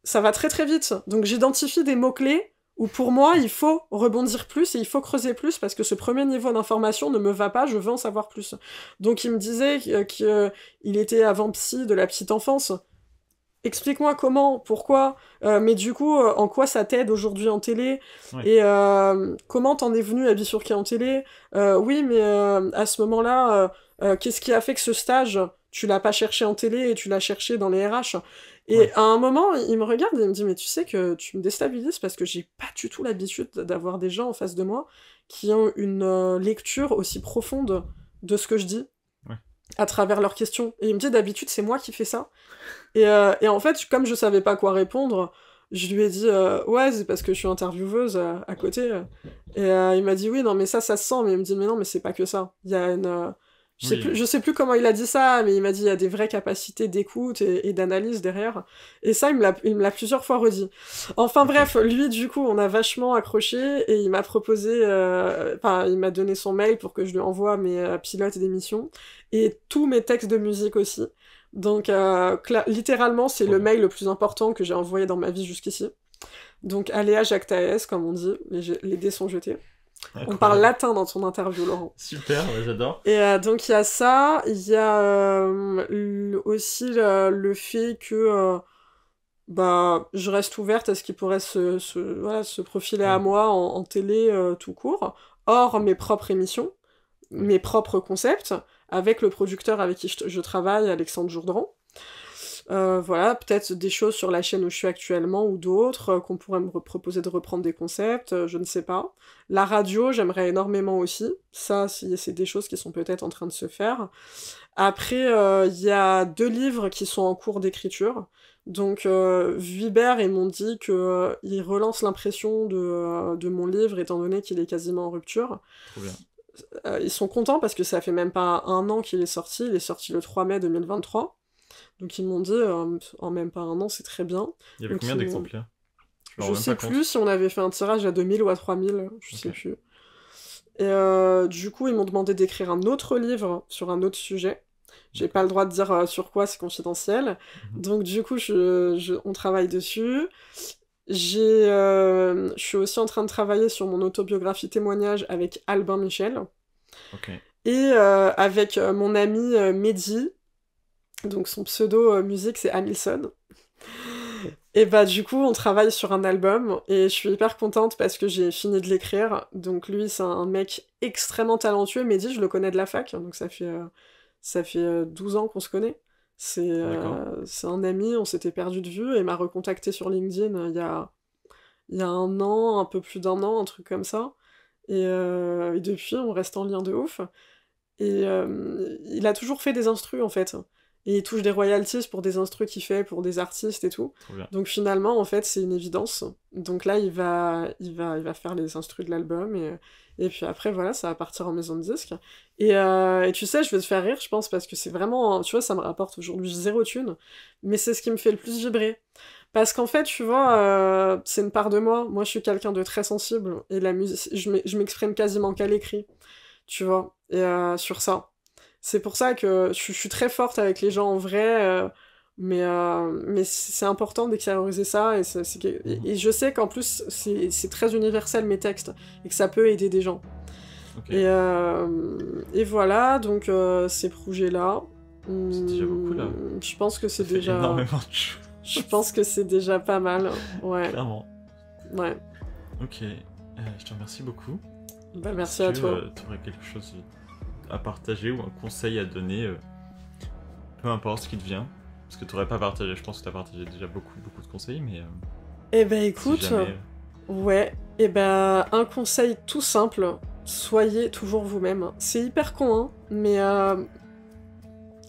ça va très très vite. Donc j'identifie des mots-clés où pour moi il faut rebondir plus et il faut creuser plus parce que ce premier niveau d'information ne me va pas, je veux en savoir plus. Donc il me disait qu'il était avant psy de la petite enfance. Explique-moi comment, pourquoi, mais du coup, en quoi ça t'aide aujourd'hui en télé, Ouais. et comment t'en es venu à bifurquer en télé. Oui, mais à ce moment-là, qu'est-ce qui a fait que ce stage, tu l'as pas cherché en télé et tu l'as cherché dans les RH? Et Ouais. à un moment, il me regarde et il me dit, mais tu sais que tu me déstabilises parce que j'ai pas du tout l'habitude d'avoir des gens en face de moi qui ont une lecture aussi profonde de ce que je dis Ouais. à travers leurs questions. Et il me dit, d'habitude, c'est moi qui fais ça. Et en fait, comme je savais pas quoi répondre, je lui ai dit ouais, c'est parce que je suis intervieweuse à côté. Et il m'a dit oui, non, mais ça se sent. Mais il me dit mais non, mais c'est pas que ça. Il y a une. Oui. Je sais plus comment il a dit ça, mais il m'a dit il y a des vraies capacités d'écoute et d'analyse derrière. Et ça, il me l'a plusieurs fois redit. Enfin Ok. bref, lui, du coup, on a vachement accroché et il m'a proposé. Enfin, il m'a donné son mail pour que je lui envoie mes pilotes d'émissions et tous mes textes de musique aussi. Donc, littéralement, c'est Trop le bien. mail le plus important que j'ai envoyé dans ma vie jusqu'ici. Donc, Alea Jacta Est, comme on dit, les dés sont jetés. On parle Incroyable. latin dans ton interview, Laurent. Super, ouais, j'adore. Et donc, il y a ça, il y a aussi le fait que bah, je reste ouverte à ce qui pourrait voilà, se profiler à Ouais. moi en télé tout court, hors mes propres émissions, Ouais. mes propres concepts, avec le producteur avec qui je travaille, Alexandre Jourdran. Voilà, peut-être des choses sur la chaîne où je suis actuellement ou d'autres, qu'on pourrait me proposer de reprendre des concepts, je ne sais pas. La radio, j'aimerais énormément aussi. Ça, c'est des choses qui sont peut-être en train de se faire. Après, il y a 2 livres qui sont en cours d'écriture. Donc, Vuibert, ils m'ont dit que ils relancent l'impression de mon livre, étant donné qu'il est quasiment en rupture. Trop bien. Ils sont contents parce que ça fait même pas un an qu'il est sorti. Il est sorti le 3 mai 2023. Donc ils m'ont dit, en même pas un an, c'est très bien. Il y avait Donc combien d'exemplaires? Je me rends je même sais pas plus compte. si on avait fait un tirage à 2000 ou à 3000, je sais Ok. plus. Et du coup, ils m'ont demandé d'écrire un autre livre sur un autre sujet. J'ai pas D'accord. le droit de dire sur quoi, c'est confidentiel. Mhm. Donc du coup, on travaille dessus. Je suis aussi en train de travailler sur mon autobiographie témoignage avec Albin Michel. Ok. Et avec mon ami Mehdi, donc son pseudo musique c'est Hamilson. Et bah du coup on travaille sur un album et je suis hyper contente parce que j'ai fini de l'écrire. Donc lui c'est un mec extrêmement talentueux, Mehdi je le connais de la fac, donc ça fait 12 ans qu'on se connaît. D'accord. C'est un ami, on s'était perdu de vue et il m'a recontacté sur LinkedIn il y a un an, un peu plus d'un an, un truc comme ça. Et depuis on reste en lien de ouf. Et il a toujours fait des instrus en fait. Et il touche des royalties pour des instrus qu'il fait pour des artistes et tout. Trop bien. Donc finalement, en fait, c'est une évidence. Donc là, il va faire les instrus de l'album et puis après, voilà, ça va partir en maison de disque. Et tu sais, je vais te faire rire, je pense, parce que c'est vraiment, tu vois, ça me rapporte aujourd'hui 0 thune, mais c'est ce qui me fait le plus vibrer. Parce qu'en fait, tu vois, c'est une part de moi. Moi, je suis quelqu'un de très sensible et la musique, je m'exprime quasiment qu'à l'écrit, tu vois, et sur ça. C'est pour ça que je suis très forte avec les gens en vrai, mais c'est important d'extérioriser ça, Mhm. et je sais qu'en plus c'est très universel mes textes, et que ça peut aider des gens. Ok. Et voilà, donc ces projets-là, C'est déjà beaucoup là. je pense que Ça c'est fait déjà... énormément de choses. Je pense que c'est déjà pas mal, ouais, Clairement. ouais. Ok. Je te remercie beaucoup. Bah merci Est-ce à que toi. tu aurais quelque chose à partager ou un conseil à donner, peu importe ce qui te vient? Parce que tu n'aurais pas partagé, je pense que tu as partagé déjà beaucoup, beaucoup de conseils, mais Eh ben si écoute, jamais. ouais, et ben un conseil tout simple, soyez toujours vous-même. C'est hyper con, hein, mais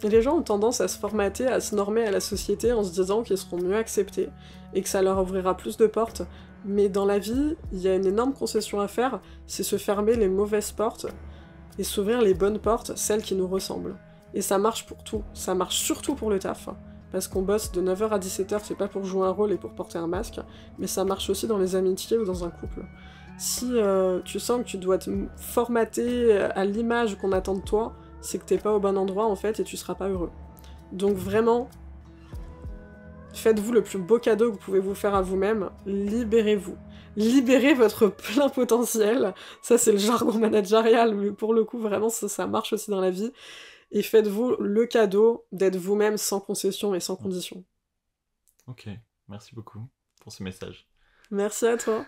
Et les gens ont tendance à se formater, à se normer à la société en se disant qu'ils seront mieux acceptés et que ça leur ouvrira plus de portes. Mais dans la vie, il y a une énorme concession à faire, c'est se fermer les mauvaises portes et s'ouvrir les bonnes portes, celles qui nous ressemblent. Et ça marche pour tout, ça marche surtout pour le taf. Parce qu'on bosse de 9h à 17h, c'est pas pour jouer un rôle et pour porter un masque, mais ça marche aussi dans les amitiés ou dans un couple. Si tu sens que tu dois te formater à l'image qu'on attend de toi, c'est que t'es pas au bon endroit en fait et tu seras pas heureux. Donc vraiment, faites-vous le plus beau cadeau que vous pouvez vous faire à vous-même, libérez-vous. Libérez votre plein potentiel, ça c'est le jargon managérial, mais pour le coup vraiment ça marche aussi dans la vie, et faites-vous le cadeau d'être vous-même sans concession et sans condition. Ok, merci beaucoup pour ce message. Merci à toi.